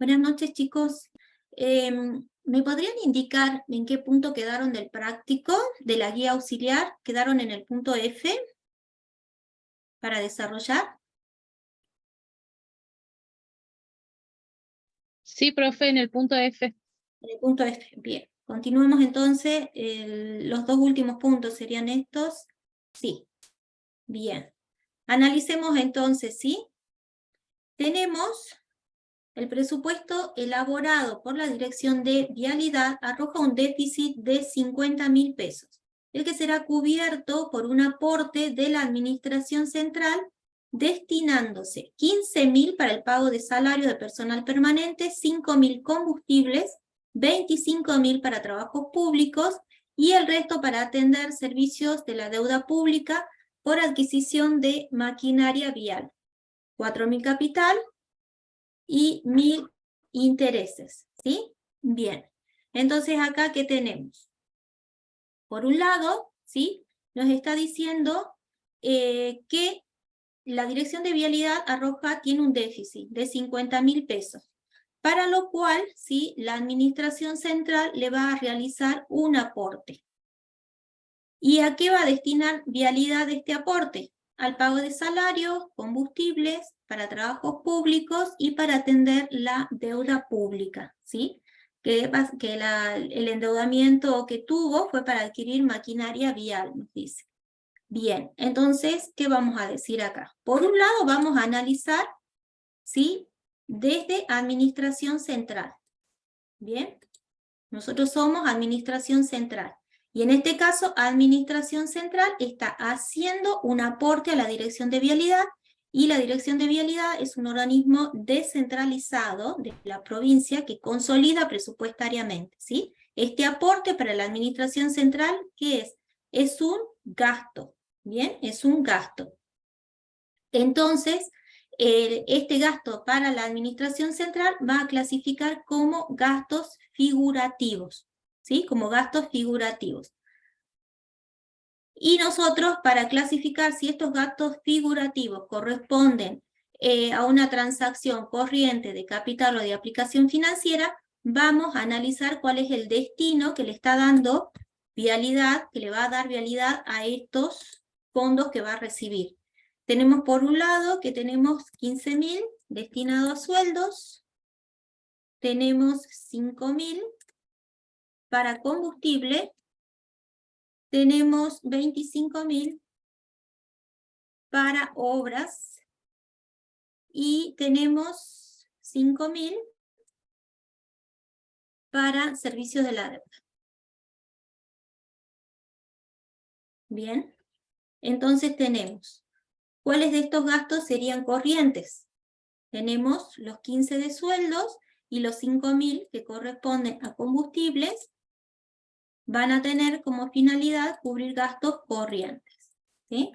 Buenas noches, chicos. ¿Me podrían indicar en qué punto quedaron del práctico, de la guía auxiliar? ¿Quedaron en el punto F para desarrollar? Sí, profe, en el punto F. En el punto F, bien. Continuemos entonces, los dos últimos puntos serían estos. Sí, bien. Analicemos entonces, ¿sí? Tenemos el presupuesto elaborado por la Dirección de Vialidad arroja un déficit de 50.000 pesos, el que será cubierto por un aporte de la Administración Central, destinándose 15.000 para el pago de salario de personal permanente, 5.000 combustibles, 25.000 para trabajos públicos y el resto para atender servicios de la deuda pública por adquisición de maquinaria vial. 4.000 capital y 1.000 intereses, ¿sí? Bien, entonces acá, ¿qué tenemos? Por un lado, ¿sí? Nos está diciendo que la Dirección de Vialidad arroja, tiene un déficit de 50.000 pesos, para lo cual, ¿sí? La Administración Central le va a realizar un aporte. ¿Y a qué va a destinar Vialidad este aporte? Al pago de salarios, combustibles, para trabajos públicos y para atender la deuda pública, ¿sí? Que el endeudamiento que tuvo fue para adquirir maquinaria vial, nos dice. Bien, entonces, ¿qué vamos a decir acá? Por un lado, vamos a analizar, ¿sí? Desde Administración Central. Bien, nosotros somos Administración Central. Y en este caso, Administración Central está haciendo un aporte a la Dirección de Vialidad, y la Dirección de Vialidad es un organismo descentralizado de la provincia que consolida presupuestariamente, ¿sí? Este aporte para la Administración Central, ¿qué es? Es un gasto, ¿bien? Es un gasto. Entonces, este gasto para la Administración Central va a clasificar como gastos figurativos, ¿sí? Como gastos figurativos. Y nosotros, para clasificar si estos gastos figurativos corresponden a una transacción corriente de capital o de aplicación financiera, vamos a analizar cuál es el destino que le está dando Vialidad, que le va a dar Vialidad a estos fondos que va a recibir. Tenemos por un lado que tenemos 15.000 destinados a sueldos, tenemos 5.000 para combustible, tenemos 25.000 para obras y tenemos 5.000 para servicios de la deuda. Bien, entonces tenemos, ¿cuáles de estos gastos serían corrientes? Tenemos los 15 de sueldos y los 5.000 que corresponden a combustibles, van a tener como finalidad cubrir gastos corrientes, ¿sí?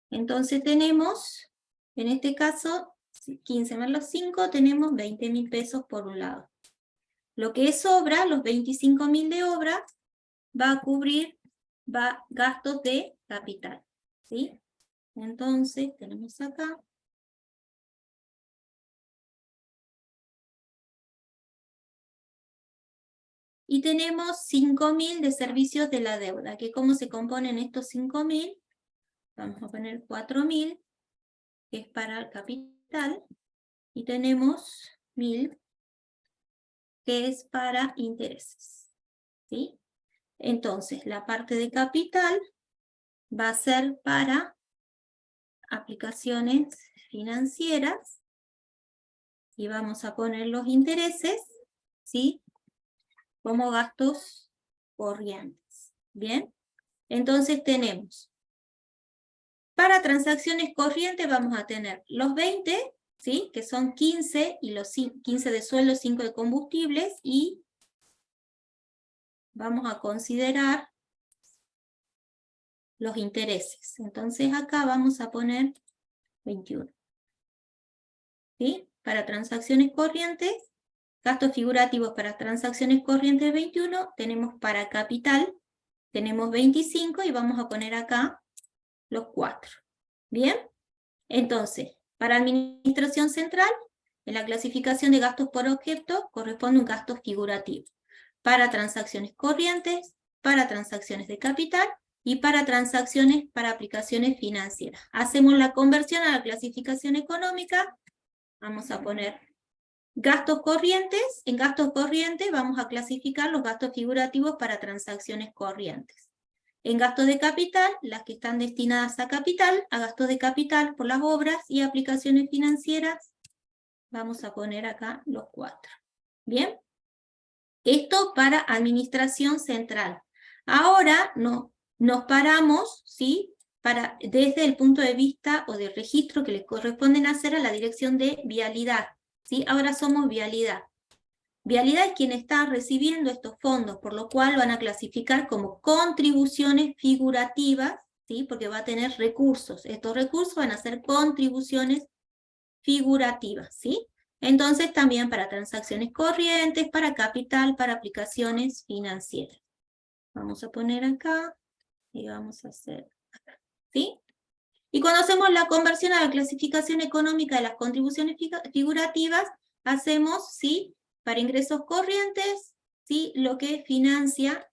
Entonces tenemos, en este caso, 15 más los 5, tenemos 20.000 pesos por un lado. Lo que es obra, los 25.000 de obra, va a cubrir gastos de capital, ¿sí? Entonces, tenemos acá. Y tenemos 5.000 de servicios de la deuda, que cómo se componen estos 5.000, vamos a poner 4.000, que es para el capital, y tenemos 1.000, que es para intereses, ¿sí? Entonces, la parte de capital va a ser para aplicaciones financieras, y vamos a poner los intereses, ¿sí? Como gastos corrientes, ¿bien? Entonces tenemos, para transacciones corrientes vamos a tener los 20, ¿sí? Que son 15, y los 15 de sueldo, 5 de combustibles, y vamos a considerar los intereses. Entonces acá vamos a poner 21, ¿sí? Para transacciones corrientes, gastos figurativos para transacciones corrientes 21, tenemos para capital, tenemos 25 y vamos a poner acá los 4. ¿Bien? Entonces, Para administración central, en la clasificación de gastos por objeto, corresponde un gasto figurativo. Para transacciones corrientes, para transacciones de capital y para transacciones para aplicaciones financieras. Hacemos la conversión a la clasificación económica. Vamos a poner gastos corrientes. En gastos corrientes vamos a clasificar los gastos figurativos para transacciones corrientes. En gastos de capital, las que están destinadas a capital, a gastos de capital por las obras y aplicaciones financieras, vamos a poner acá los 4. ¿Bien? Esto para administración central. Ahora nos paramos, ¿sí? Desde el punto de vista o de registro que le corresponden hacer a la dirección de vialidad, ¿sí? Ahora somos vialidad. Vialidad es quien está recibiendo estos fondos, por lo cual van a clasificar como contribuciones figurativas, ¿sí? Porque va a tener recursos. Estos recursos van a ser contribuciones figurativas, ¿sí? Entonces también para transacciones corrientes, para capital, para aplicaciones financieras. Vamos a poner acá y vamos a hacer acá, ¿sí? Y cuando hacemos la conversión a la clasificación económica de las contribuciones figurativas, hacemos, ¿sí? Para ingresos corrientes, ¿sí? Lo que financia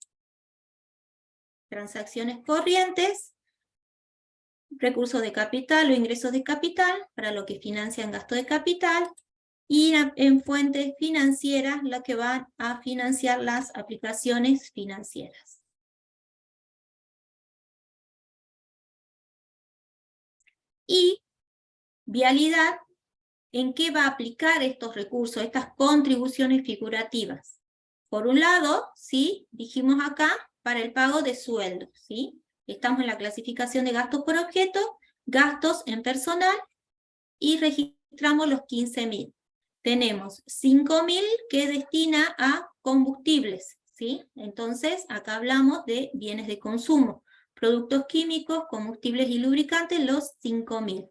transacciones corrientes, recursos de capital o ingresos de capital, para lo que financian gasto de capital, y en fuentes financieras, la que van a financiar las aplicaciones financieras. Y vialidad, ¿en qué va a aplicar estos recursos, estas contribuciones figurativas? Por un lado, ¿sí? Dijimos acá, para el pago de sueldos, ¿sí? Estamos en la clasificación de gastos por objeto, gastos en personal, y registramos los 15.000. Tenemos 5.000 que destina a combustibles, ¿sí? Entonces, acá hablamos de bienes de consumo, productos químicos, combustibles y lubricantes, los 5.000.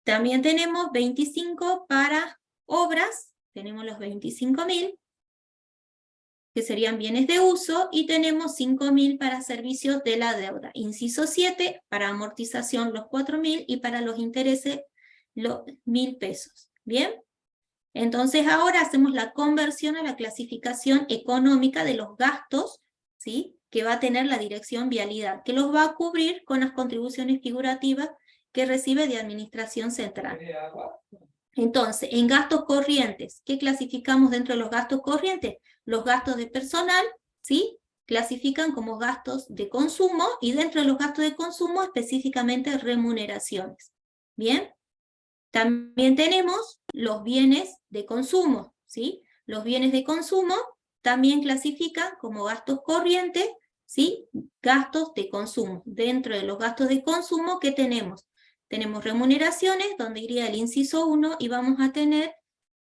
También tenemos 25 para obras, tenemos los 25.000, que serían bienes de uso, y tenemos 5.000 para servicios de la deuda. Inciso 7, para amortización los 4.000 y para los intereses los 1.000 pesos. ¿Bien? Entonces ahora hacemos la conversión a la clasificación económica de los gastos, ¿sí? Que va a tener la dirección vialidad, que los va a cubrir con las contribuciones figurativas que recibe de administración central. Entonces, en gastos corrientes, ¿qué clasificamos dentro de los gastos corrientes? Los gastos de personal, ¿sí? Clasifican como gastos de consumo, y dentro de los gastos de consumo específicamente remuneraciones. ¿Bien? También tenemos los bienes de consumo, ¿sí? Los bienes de consumo también clasifican como gastos corrientes, ¿sí? Gastos de consumo. Dentro de los gastos de consumo, ¿qué tenemos? Tenemos remuneraciones, donde iría el inciso 1, y vamos a tener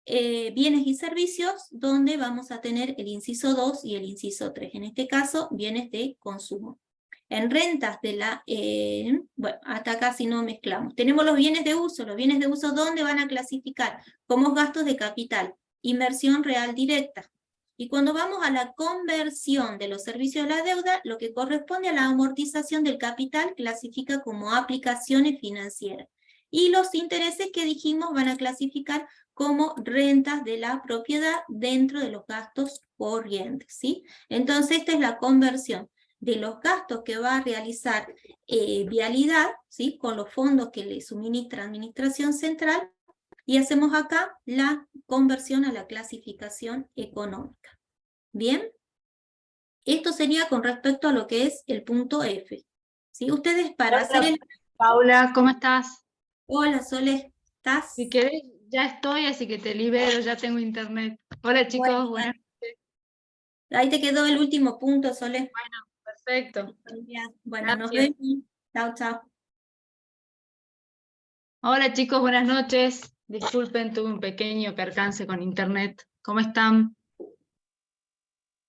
bienes y servicios, donde vamos a tener el inciso 2 y el inciso 3. En este caso, bienes de consumo. En rentas de la, bueno, hasta acá si no mezclamos. Tenemos los bienes de uso. Los bienes de uso, ¿dónde van a clasificar? Como gastos de capital, inversión real directa. Y cuando vamos a la conversión de los servicios de la deuda, lo que corresponde a la amortización del capital clasifica como aplicaciones financieras. Y los intereses que dijimos van a clasificar como rentas de la propiedad dentro de los gastos corrientes, ¿sí? Entonces esta es la conversión de los gastos que va a realizar vialidad, ¿sí? Con los fondos que le suministra Administración Central, y hacemos acá la conversión a la clasificación económica. ¿Bien? Esto sería con respecto a lo que es el punto F. ¿Sí? Ustedes para hacer el... Paula, ¿cómo estás? Hola, Sole, ¿estás? Si querés, ya estoy, así que te libero, ya tengo internet. Hola chicos, Bueno, buenas. ahí te quedó el último punto, Sole. Perfecto. Bueno, nos Gracias. vemos. Chao, chao. Hola chicos, buenas noches. Disculpen, tuve un pequeño percance con internet. ¿Cómo están?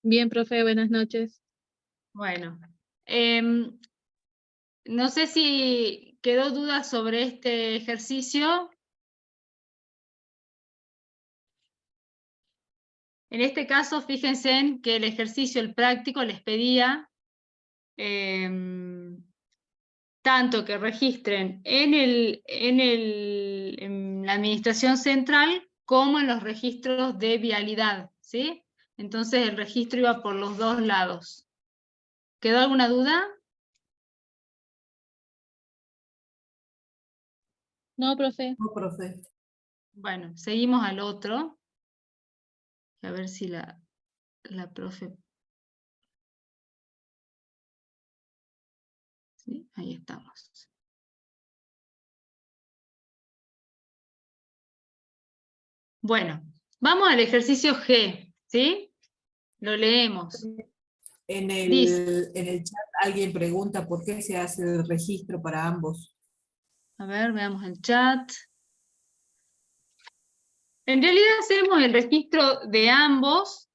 Bien, profe, buenas noches. Bueno, no sé si quedó duda sobre este ejercicio. En este caso, fíjense en que el ejercicio, el práctico, les pedía tanto que registren en la administración central como en los registros de vialidad, ¿sí? Entonces el registro iba por los dos lados. ¿Quedó alguna duda? No, profe. No, profe. Bueno, seguimos al otro. A ver si la profe... ¿Sí? Ahí estamos. Bueno, vamos al ejercicio G, ¿sí? Lo leemos. En Dice, el chat alguien pregunta por qué se hace el registro para ambos. a ver, veamos el chat. En realidad hacemos el registro de ambos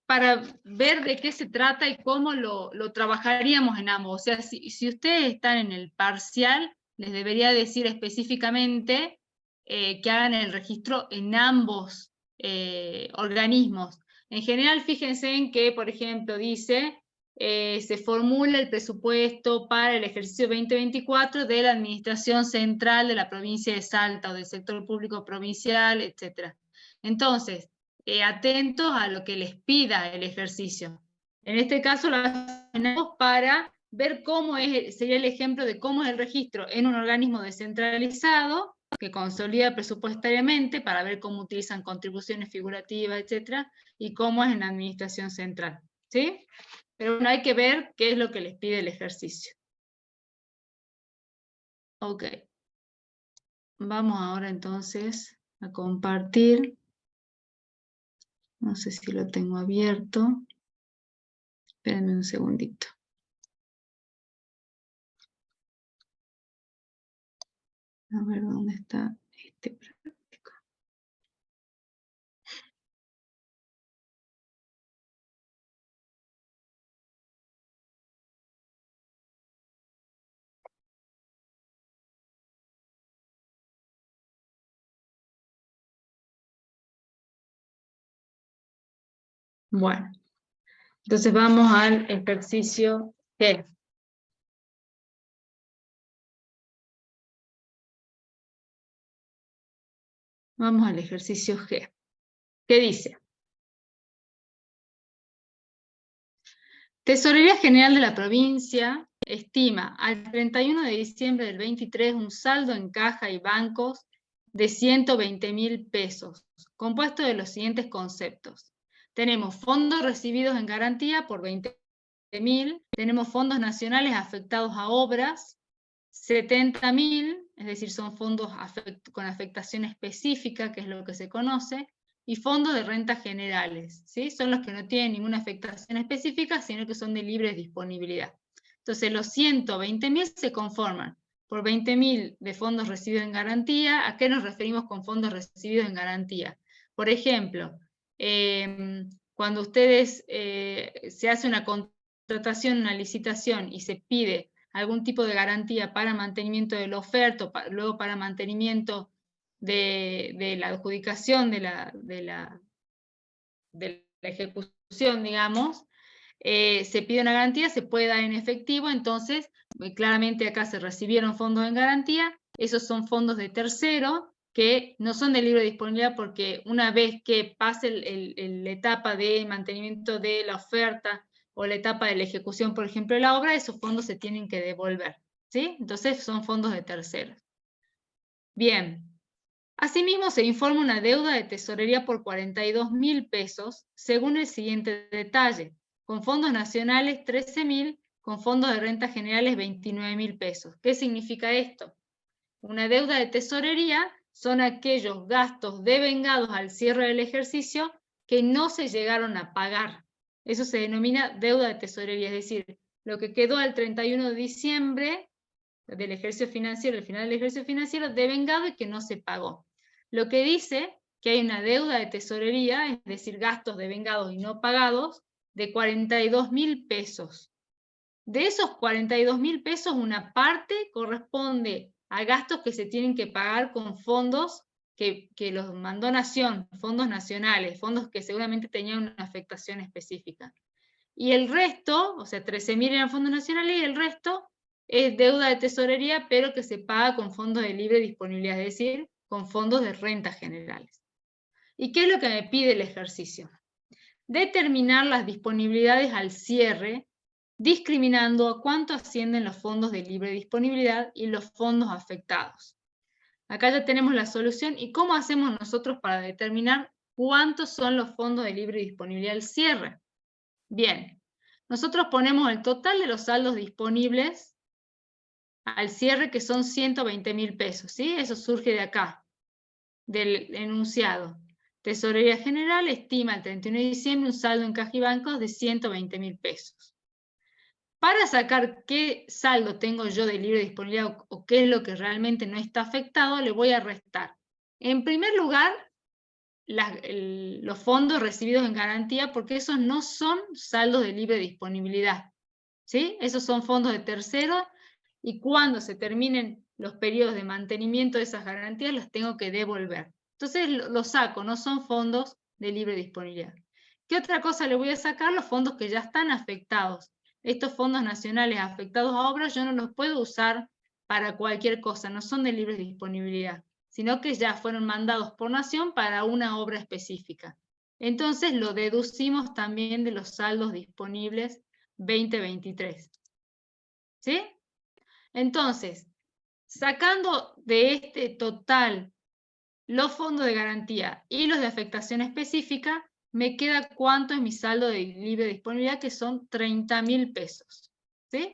para ver de qué se trata y cómo lo trabajaríamos en ambos. O sea, si ustedes están en el parcial, les debería decir específicamente que hagan el registro en ambos organismos. En general, fíjense en que, por ejemplo, dice, se formula el presupuesto para el ejercicio 2024 de la Administración Central de la provincia de Salta o del sector público provincial, etc. Entonces, atentos a lo que les pida el ejercicio. En este caso lo hacemos para ver cómo sería el ejemplo de cómo es el registro en un organismo descentralizado que consolida presupuestariamente para ver cómo utilizan contribuciones figurativas, etcétera, y cómo es en la administración central, ¿sí? Pero bueno, hay que ver qué es lo que les pide el ejercicio. Ok. Vamos ahora entonces a compartir. No sé si lo tengo abierto. Espérenme un segundito. A ver dónde está este práctico. Bueno, entonces vamos al ejercicio G. Vamos al ejercicio G. ¿Qué dice? Tesorería General de la Provincia estima al 31 de diciembre del 23 un saldo en caja y bancos de 120.000 pesos, compuesto de los siguientes conceptos. Tenemos fondos recibidos en garantía por 20.000, tenemos fondos nacionales afectados a obras, 70.000, es decir, son fondos con afectación específica, que es lo que se conoce, y fondos de rentas generales, ¿sí? Son los que no tienen ninguna afectación específica, sino que son de libre disponibilidad. Entonces, los 120.000 se conforman por 20.000 de fondos recibidos en garantía. ¿A qué nos referimos con fondos recibidos en garantía? Por ejemplo, cuando ustedes se hace una contratación, una licitación y se pide algún tipo de garantía para mantenimiento de la oferta, luego para mantenimiento de la adjudicación, de la ejecución, digamos, se pide una garantía, se puede dar en efectivo, entonces claramente acá se recibieron fondos en garantía, esos son fondos de tercero que no son de libre disponibilidad porque una vez que pase la etapa de mantenimiento de la oferta o la etapa de la ejecución, por ejemplo, de la obra, esos fondos se tienen que devolver, ¿sí? Entonces son fondos de terceros. Bien. Asimismo, se informa una deuda de tesorería por 42.000 pesos, según el siguiente detalle. Con fondos nacionales, 13.000, con fondos de rentas generales, 29.000 pesos. ¿Qué significa esto? Una deuda de tesorería son aquellos gastos devengados al cierre del ejercicio que no se llegaron a pagar. Eso se denomina deuda de tesorería, es decir, lo que quedó al 31 de diciembre del ejercicio financiero, al final del ejercicio financiero, devengado y que no se pagó. Lo que dice que hay una deuda de tesorería, es decir, gastos devengados y no pagados, de 42.000 pesos. De esos 42.000 pesos, una parte corresponde a gastos que se tienen que pagar con fondos que los mandó Nación, fondos nacionales, fondos que seguramente tenían una afectación específica. Y el resto, o sea, 13.000 eran fondos nacionales y el resto es deuda de tesorería, pero que se paga con fondos de libre disponibilidad, es decir, con fondos de rentas generales. ¿Y qué es lo que me pide el ejercicio? Determinar las disponibilidades al cierre, discriminando a cuánto ascienden los fondos de libre disponibilidad y los fondos afectados. Acá ya tenemos la solución. ¿Y cómo hacemos nosotros para determinar cuántos son los fondos de libre disponibilidad al cierre? Bien, nosotros ponemos el total de los saldos disponibles al cierre, que son 120.000 pesos, ¿sí? Eso surge de acá, del enunciado. Tesorería General estima el 31 de diciembre un saldo en caja y bancos de 120.000 pesos. Para sacar qué saldo tengo yo de libre disponibilidad o qué es lo que realmente no está afectado, le voy a restar. En primer lugar, los fondos recibidos en garantía, porque esos no son saldos de libre disponibilidad, ¿sí? Esos son fondos de terceros y cuando se terminen los periodos de mantenimiento de esas garantías, las tengo que devolver. Entonces los saco, no son fondos de libre disponibilidad. ¿Qué otra cosa le voy a sacar? Los fondos que ya están afectados. Estos fondos nacionales afectados a obras yo no los puedo usar para cualquier cosa, no son de libre disponibilidad, sino que ya fueron mandados por nación para una obra específica. Entonces lo deducimos también de los saldos disponibles 2023. ¿Sí? Entonces, sacando de este total los fondos de garantía y los de afectación específica, me queda cuánto es mi saldo de libre disponibilidad, que son 30.000 pesos. ¿Sí?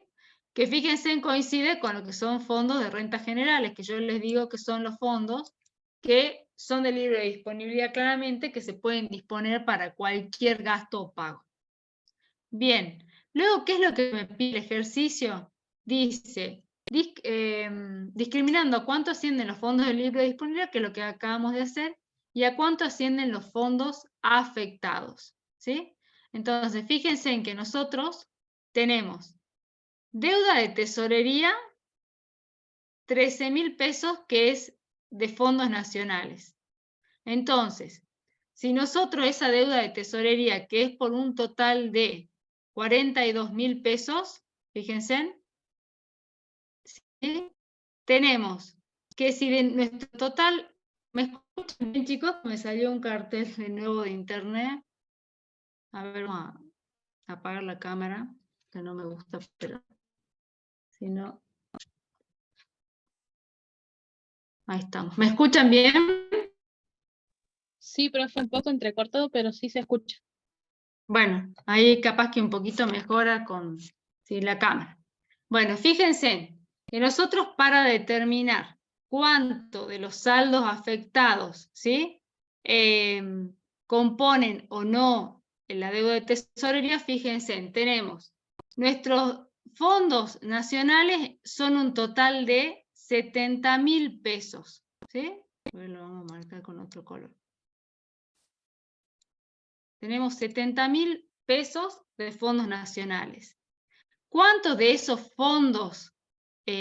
Que fíjense, coincide con lo que son fondos de rentas generales, que yo les digo que son los fondos que son de libre disponibilidad claramente, que se pueden disponer para cualquier gasto o pago. Bien, luego, ¿qué es lo que me pide el ejercicio? Dice, discriminando a cuánto ascienden los fondos de libre disponibilidad, que es lo que acabamos de hacer, y a cuánto ascienden los fondos afectados, ¿sí? Entonces, fíjense en que nosotros tenemos deuda de tesorería, 13.000 pesos, que es de fondos nacionales. Entonces, si nosotros esa deuda de tesorería, que es por un total de 42.000 pesos, fíjense, ¿sí? Tenemos que si de nuestro total, ¿me escuchan bien, chicos? Me salió un cartel de nuevo de internet. A ver, vamos a apagar la cámara, que no me gusta, pero si no... Ahí estamos. ¿Me escuchan bien? Sí, profe, un poco entrecortado, pero sí se escucha. Bueno, ahí capaz que un poquito mejora con la cámara. Bueno, fíjense que nosotros, para determinar cuánto de los saldos afectados, ¿sí? Componen o no la deuda de tesorería, fíjense, tenemos nuestros fondos nacionales son un total de 70.000 pesos, ¿sí? Lo vamos a marcar con otro color. Tenemos 70.000 pesos de fondos nacionales. ¿Cuántos de esos fondos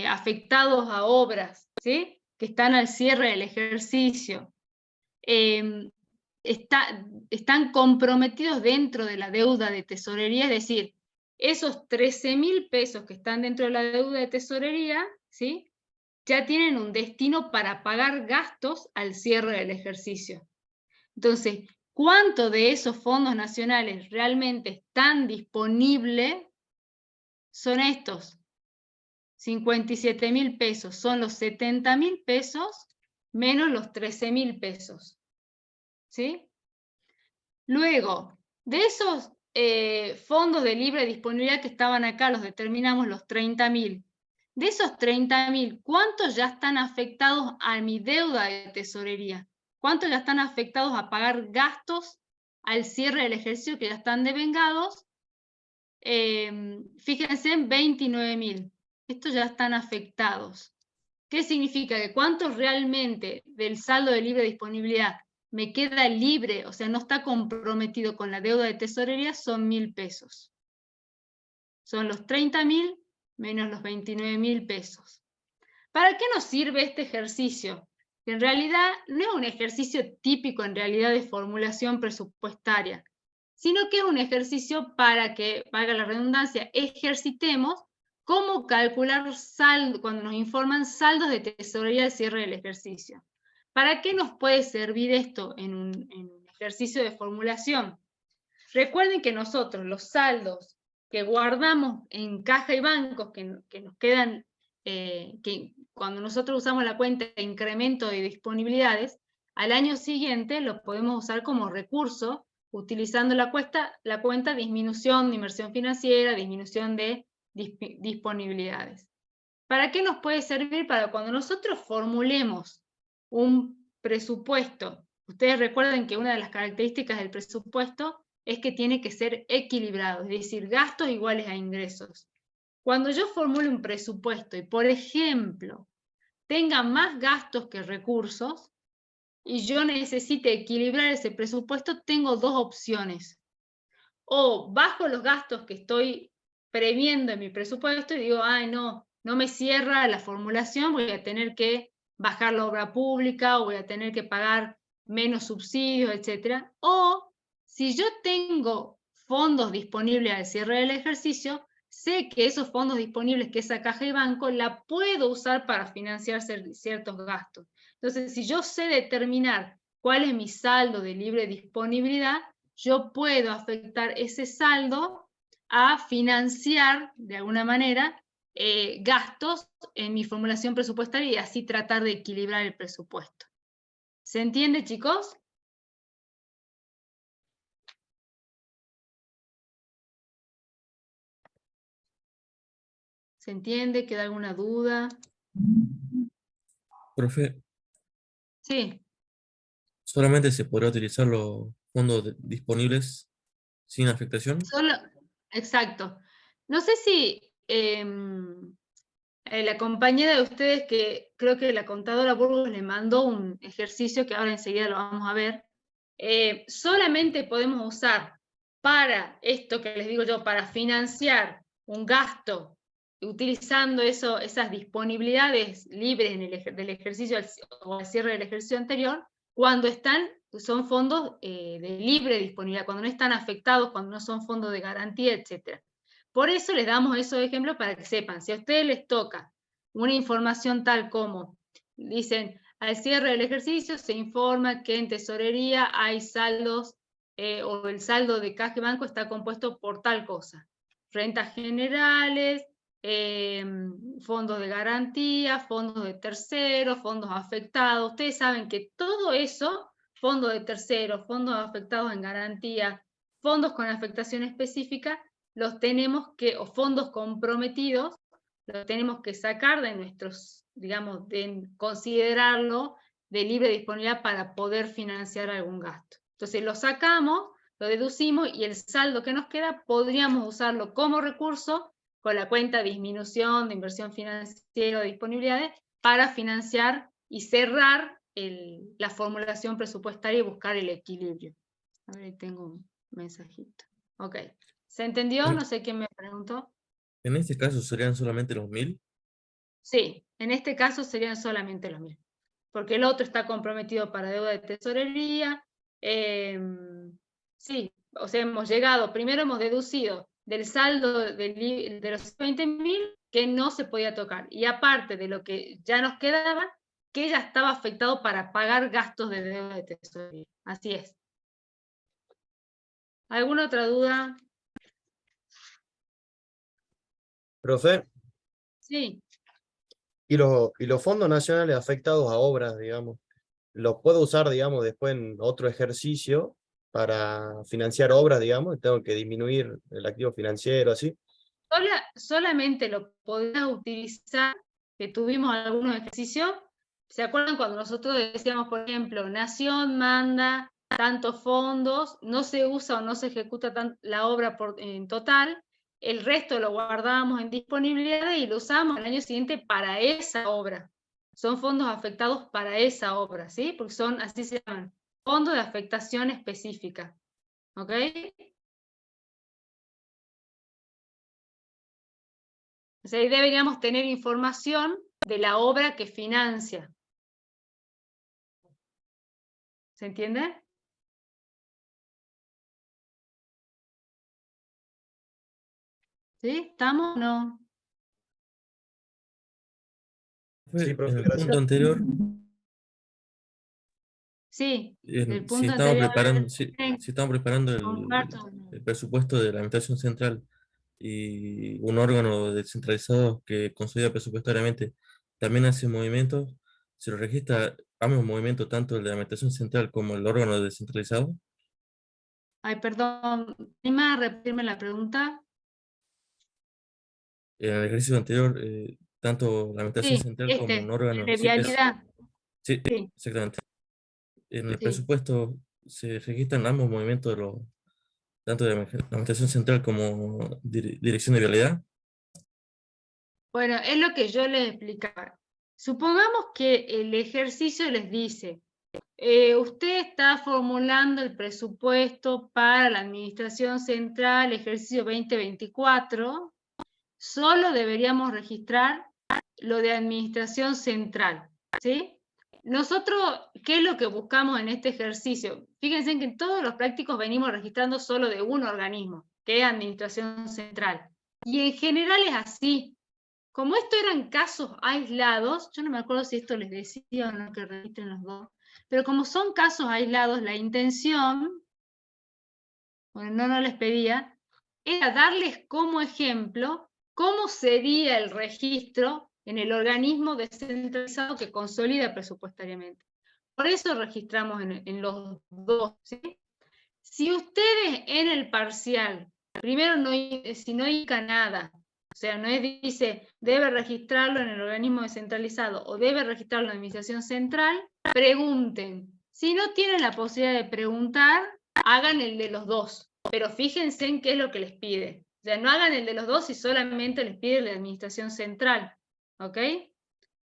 afectados a obras, ¿sí? Que están al cierre del ejercicio, están comprometidos dentro de la deuda de tesorería? Es decir, esos 13.000 pesos que están dentro de la deuda de tesorería, ¿sí? Ya tienen un destino para pagar gastos al cierre del ejercicio. Entonces, ¿cuánto de esos fondos nacionales realmente están disponibles? Son estos, 57.000 pesos. Son los 70.000 pesos menos los 13.000 pesos. ¿Sí? Luego, de esos fondos de libre disponibilidad que estaban acá, los determinamos los 30.000. De esos 30.000, ¿cuántos ya están afectados a mi deuda de tesorería? ¿Cuántos ya están afectados a pagar gastos al cierre del ejercicio que ya están devengados? Fíjense en 29.000. Estos ya están afectados. ¿Qué significa? Que cuántos realmente del saldo de libre disponibilidad me queda libre, o sea, no está comprometido con la deuda de tesorería, son 1.000 pesos. Son los 30.000 menos los 29.000 pesos. ¿Para qué nos sirve este ejercicio? Que en realidad no es un ejercicio típico en realidad de formulación presupuestaria. sino que es un ejercicio para que, valga la redundancia, ejercitemos cómo calcular saldo, cuando nos informan saldos de tesorería al cierre del ejercicio. ¿Para qué nos puede servir esto en un ejercicio de formulación? Recuerden que nosotros los saldos que guardamos en caja y bancos, que nos quedan, que cuando nosotros usamos la cuenta de incremento de disponibilidades, al año siguiente lo podemos usar como recurso utilizando la cuenta disminución de inversión financiera, disminución de disponibilidades. ¿Para qué nos puede servir? Para cuando nosotros formulemos un presupuesto. Ustedes recuerden que una de las características del presupuesto es que tiene que ser equilibrado, es decir, gastos iguales a ingresos. Cuando yo formule un presupuesto y, por ejemplo, tenga más gastos que recursos, y yo necesite equilibrar ese presupuesto, tengo dos opciones. O bajo los gastos que estoy previendo en mi presupuesto y digo, ay, no me cierra la formulación, voy a tener que bajar la obra pública, o voy a tener que pagar menos subsidios, etc. O si yo tengo fondos disponibles al cierre del ejercicio, sé que esos fondos disponibles, que esa caja de banco, la puedo usar para financiar ciertos gastos. Entonces, si yo sé determinar cuál es mi saldo de libre disponibilidad, yo puedo afectar ese saldo a financiar, de alguna manera, gastos en mi formulación presupuestaria y así tratar de equilibrar el presupuesto. ¿Se entiende, chicos? ¿Se entiende? ¿Queda alguna duda? Profe, Sí. ¿solamente se podrá utilizar los fondos disponibles sin afectación? Exacto. No sé si la compañera de ustedes, que creo que la contadora Burgos le mandó un ejercicio que ahora enseguida lo vamos a ver, solamente podemos usar para esto que les digo yo, para financiar un gasto, utilizando esas disponibilidades libres del ejercicio o al cierre del ejercicio anterior, cuando son fondos de libre disponibilidad, cuando no están afectados, cuando no son fondos de garantía, etc. Por eso les damos esos ejemplos para que sepan, si a ustedes les toca una información tal como, dicen, al cierre del ejercicio se informa que en tesorería hay saldos, o el saldo de caja y banco está compuesto por tal cosa. Rentas generales, fondos de garantía, fondos de terceros, fondos afectados. Ustedes saben que todo eso, fondos de terceros, fondos afectados en garantía, fondos con afectación específica, los tenemos que, o fondos comprometidos, los tenemos que sacar de nuestros, digamos, de considerarlo de libre disponibilidad para poder financiar algún gasto. Entonces lo sacamos, lo deducimos y el saldo que nos queda podríamos usarlo como recurso con la cuenta disminución de inversión financiera o disponibilidades para financiar y cerrar la formulación presupuestaria y buscar el equilibrio. A ver, ahí tengo un mensajito. Ok. ¿Se entendió? No sé quién me preguntó. En este caso serían solamente los 1000. Sí, en este caso serían solamente los 1000, porque el otro está comprometido para deuda de tesorería. Sí, o sea, primero hemos deducido del saldo de los 20.000 que no se podía tocar, y aparte de lo que ya nos quedaba, que ya estaba afectado para pagar gastos de deuda de tesorería. Así es. ¿Alguna otra duda? Profe, Sí. ¿y los fondos nacionales afectados a obras, digamos, los puedo usar, digamos, después en otro ejercicio para financiar obras, digamos? Tengo que disminuir el activo financiero, así. Solamente lo podías utilizar, que tuvimos algunos ejercicios. ¿Se acuerdan cuando nosotros decíamos, por ejemplo, Nación manda tantos fondos, no se usa o no se ejecuta la obra en total, el resto lo guardábamos en disponibilidad y lo usamos al año siguiente para esa obra? Son fondos afectados para esa obra, ¿sí? Porque son, así se llaman, fondos de afectación específica. ¿Ok? O sea, ahí deberíamos tener información de la obra que financia. ¿Se entiende? ¿Sí? ¿Estamos o no? Sí, En profe, el gracias. punto anterior, Sí, del si punto estamos anterior. preparando, si estamos preparando Comparto. el presupuesto de la Administración Central y un órgano descentralizado que consolida presupuestariamente también hace movimientos, se lo registra ambos movimientos, tanto el de la Administración Central como el órgano descentralizado. Ay, perdón. ¿Anima a repetirme la pregunta? En el ejercicio anterior, tanto la Administración Sí, Central como un el órgano, de vialidad. sí, Sí, exactamente. En el sí. presupuesto se registran ambos movimientos de los, tanto de la Administración Central como Dirección de Vialidad. Bueno, es lo que yo les explicaba. Supongamos que el ejercicio les dice, usted está formulando el presupuesto para la Administración Central, ejercicio 2024, solo deberíamos registrar lo de Administración Central, ¿sí? Nosotros, ¿qué es lo que buscamos en este ejercicio? Fíjense en que en todos los prácticos venimos registrando solo de un organismo, que es Administración Central. Y en general es así. Como esto eran casos aislados, yo no me acuerdo si esto les decía o no que registren los dos, pero como son casos aislados, la intención, bueno, no les pedía, era darles como ejemplo cómo sería el registro en el organismo descentralizado que consolida presupuestariamente. Por eso registramos en los dos, ¿sí? Si ustedes en el parcial, primero si no indica nada, o sea, no dice debe registrarlo en el organismo descentralizado o debe registrarlo en la administración central, pregunten. Si no tienen la posibilidad de preguntar, hagan el de los dos, pero fíjense en qué es lo que les pide. O sea, no hagan el de los dos si solamente les pide la administración central, ¿ok?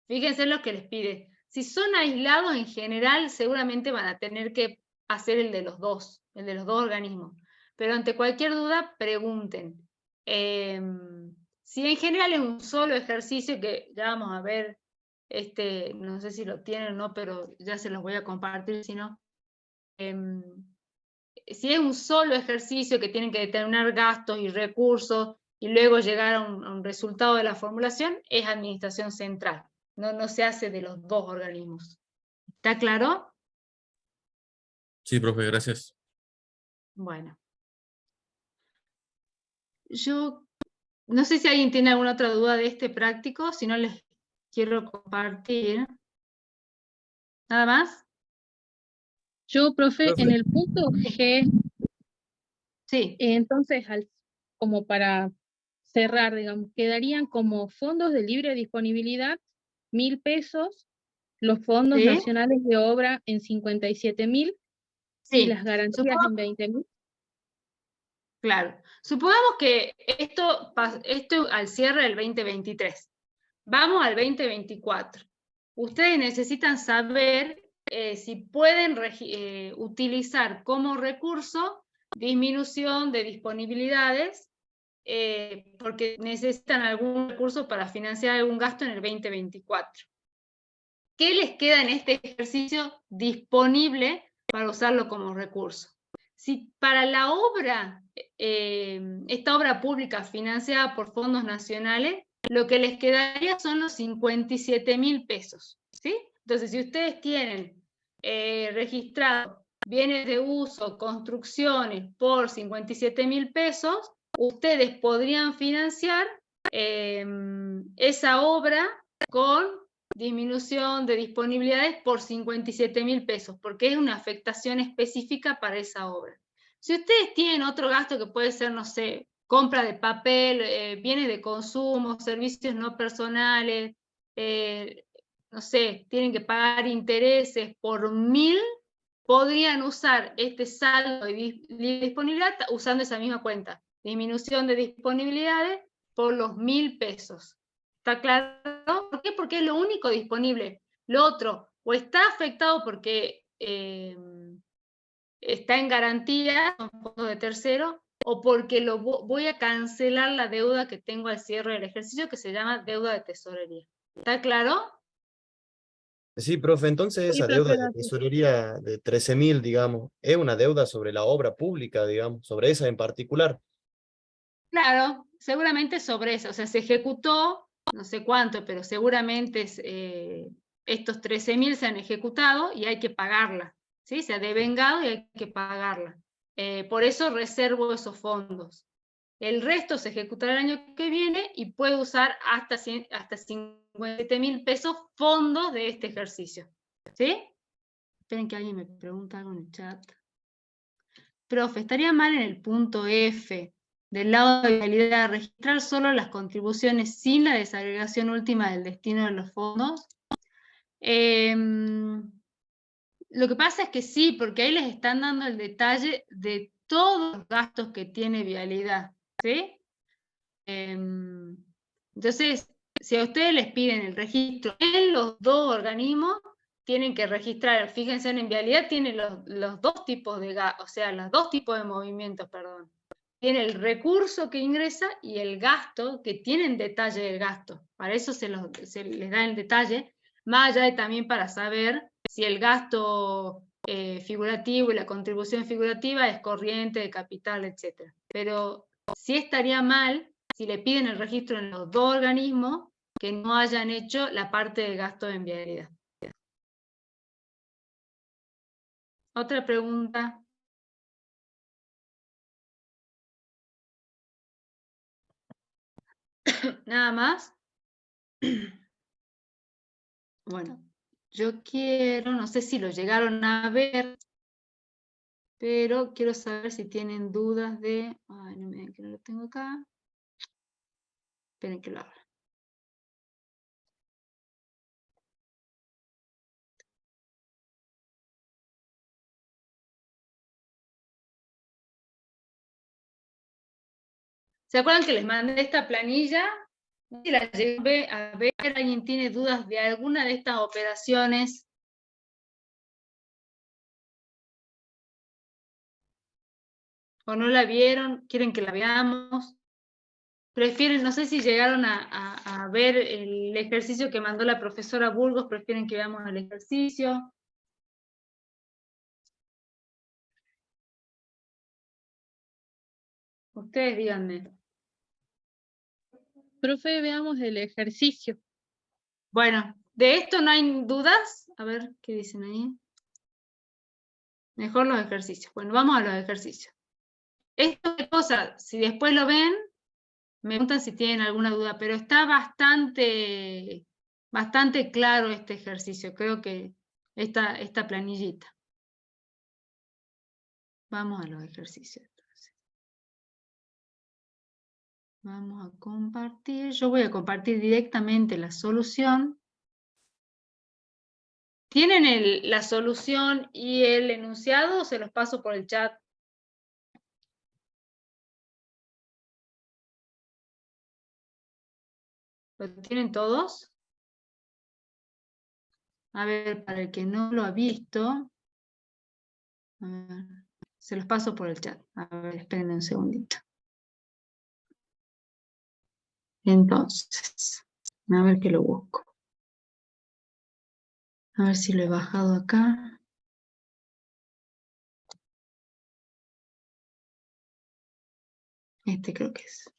Fíjense en lo que les pide. Si son aislados en general, seguramente van a tener que hacer el de los dos organismos. Pero ante cualquier duda, pregunten. Si en general es un solo ejercicio, que ya vamos a ver, no sé si lo tienen o no, pero ya se los voy a compartir, si no. Si es un solo ejercicio que tienen que determinar gastos y recursos y luego llegar a un resultado de la formulación, es administración central. No se hace de los dos organismos. ¿Está claro? Sí, profe, gracias. Bueno. Yo no sé si alguien tiene alguna otra duda de este práctico, si no les quiero compartir. ¿Nada más? Yo, profe, Profe. en el punto G, Sí. entonces, como para cerrar, digamos, quedarían como fondos de libre disponibilidad, 1.000 pesos, los fondos ¿Sí? nacionales de obra en 57.000 y Sí. las garantías en 20.000. Claro. Supongamos que esto al cierre del 2023. Vamos al 2024. Ustedes necesitan saber si pueden utilizar como recurso disminución de disponibilidades, porque necesitan algún recurso para financiar algún gasto en el 2024. ¿Qué les queda en este ejercicio disponible para usarlo como recurso? Si para la obra, esta obra pública financiada por fondos nacionales, lo que les quedaría son los 57.000 pesos, ¿sí? Entonces, si ustedes tienen registrado bienes de uso, construcciones por 57.000 pesos, ustedes podrían financiar esa obra con disminución de disponibilidades por 57.000 pesos, porque es una afectación específica para esa obra. Si ustedes tienen otro gasto que puede ser, no sé, compra de papel, bienes de consumo, servicios no personales, no sé, tienen que pagar intereses por 1.000, podrían usar este saldo de disponibilidad usando esa misma cuenta. Disminución de disponibilidades por los 1.000 pesos. ¿Está claro? ¿Por qué? Porque es lo único disponible. Lo otro, o está afectado porque está en garantía, son fondos de tercero, o porque voy a cancelar la deuda que tengo al cierre del ejercicio, que se llama deuda de tesorería. ¿Está claro? Sí, profe, entonces Sí, esa profe, deuda de gracias. tesorería de 13.000, digamos, es una deuda sobre la obra pública, digamos, sobre esa en particular. Claro, seguramente sobre eso, o sea, se ejecutó, no sé cuánto, pero seguramente estos 13.000 se han ejecutado y hay que pagarla, ¿sí? Se ha devengado y hay que pagarla. Por eso reservo esos fondos. El resto se ejecutará el año que viene y puedo usar hasta 57.000 pesos fondos de este ejercicio, ¿sí? Esperen que alguien me pregunta algo en el chat. Profe, ¿estaría mal en el punto F, del lado de vialidad, registrar solo las contribuciones sin la desagregación última del destino de los fondos? Lo que pasa es que sí, porque ahí les están dando el detalle de todos los gastos que tiene vialidad, ¿sí? Entonces, si a ustedes les piden el registro en los dos organismos, tienen que registrar, fíjense en vialidad, tiene los dos tipos de gastos, o sea, los dos tipos de movimientos, perdón. Tiene el recurso que ingresa y el gasto, que tiene en detalle el gasto. Para eso se les da el detalle, más allá de también para saber si el gasto figurativo y la contribución figurativa es corriente, de capital, etc. Pero sí estaría mal si le piden el registro en los dos organismos que no hayan hecho la parte del gasto en vialidad. Otra pregunta. Nada más. Bueno, yo quiero, no sé si lo llegaron a ver, pero quiero saber si tienen dudas de... Ay, no me digan que no lo tengo acá. Esperen que lo abra. ¿Se acuerdan que les mandé esta planilla? Si la llegué a ver, ¿alguien tiene dudas de alguna de estas operaciones? ¿O no la vieron? ¿Quieren que la veamos? Prefieren, no sé si llegaron a ver el ejercicio que mandó la profesora Burgos, prefieren que veamos el ejercicio. Ustedes díganme. Profe, veamos el ejercicio. Bueno, ¿de esto no hay dudas? A ver, ¿qué dicen ahí? Mejor los ejercicios. Bueno, vamos a los ejercicios. Esto de cosas, si después lo ven, me preguntan si tienen alguna duda, pero está bastante claro este ejercicio, creo que esta planillita. Vamos a los ejercicios entonces. Vamos a compartir. Yo voy a compartir directamente la solución. ¿Tienen la solución y el enunciado o se los paso por el chat? ¿Lo tienen todos? A ver, para el que no lo ha visto, a ver, se los paso por el chat. A ver, espérenme un segundito. Entonces, a ver que lo busco. A ver si lo he bajado acá. Este creo que es.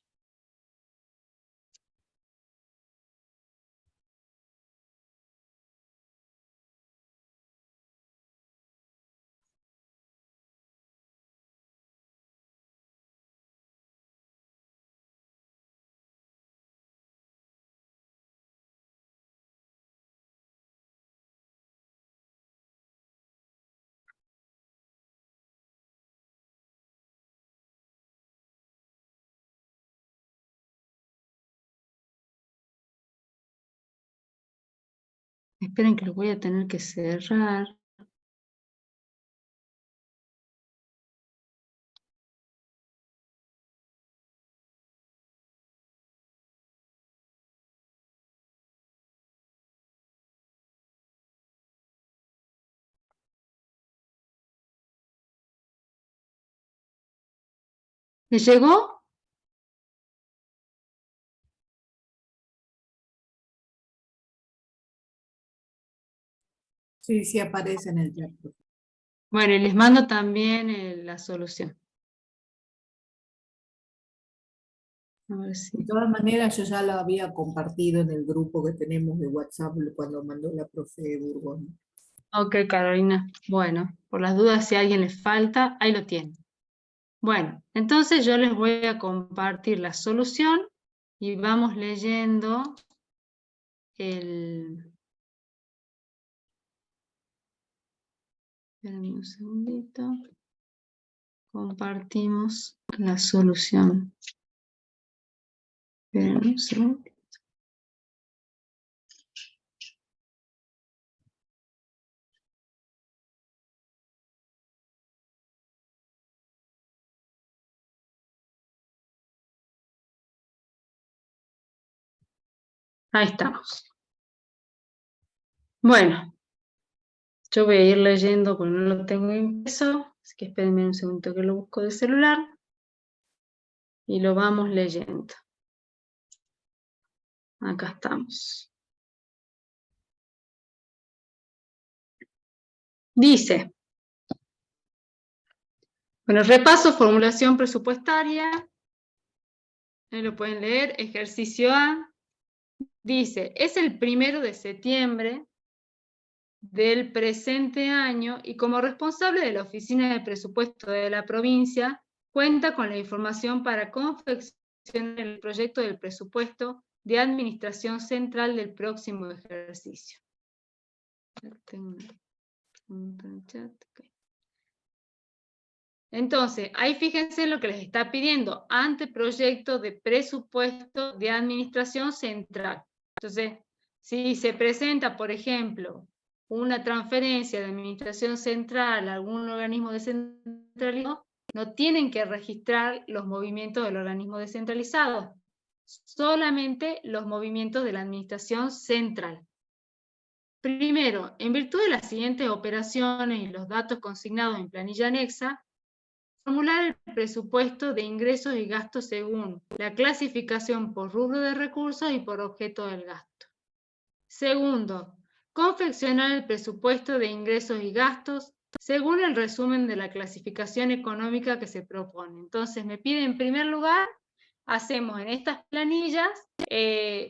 Esperen que lo voy a tener que cerrar. ¿Les llegó? Sí, sí aparece en el chat. Bueno, y les mando también la solución. A ver si... De todas maneras, yo ya lo había compartido en el grupo que tenemos de WhatsApp cuando mandó la profe Burgón. Ok, Carolina. Bueno, por las dudas, si a alguien le falta, ahí lo tienen. Bueno, entonces yo les voy a compartir la solución y vamos leyendo el... Espérenme un segundito. Compartimos la solución. Espérenme un segundito. Ahí estamos. Bueno, yo voy a ir leyendo porque no lo tengo impreso, así que espérenme un segundo que lo busco de celular y lo vamos leyendo. Acá estamos. Dice, bueno, repaso, formulación presupuestaria, ahí lo pueden leer, ejercicio A. Dice, es el 1 de septiembre del presente año y como responsable de la Oficina de Presupuesto de la provincia, cuenta con la información para confeccionar el proyecto del presupuesto de administración central del próximo ejercicio. Entonces, ahí fíjense lo que les está pidiendo, anteproyecto de presupuesto de administración central. Entonces, si se presenta, por ejemplo, una transferencia de administración central a algún organismo descentralizado, no tienen que registrar los movimientos del organismo descentralizado, solamente los movimientos de la administración central. Primero, en virtud de las siguientes operaciones y los datos consignados en planilla anexa, formular el presupuesto de ingresos y gastos según la clasificación por rubro de recursos y por objeto del gasto. Segundo, confeccionar el presupuesto de ingresos y gastos según el resumen de la clasificación económica que se propone. Entonces me pide en primer lugar, hacemos en estas planillas,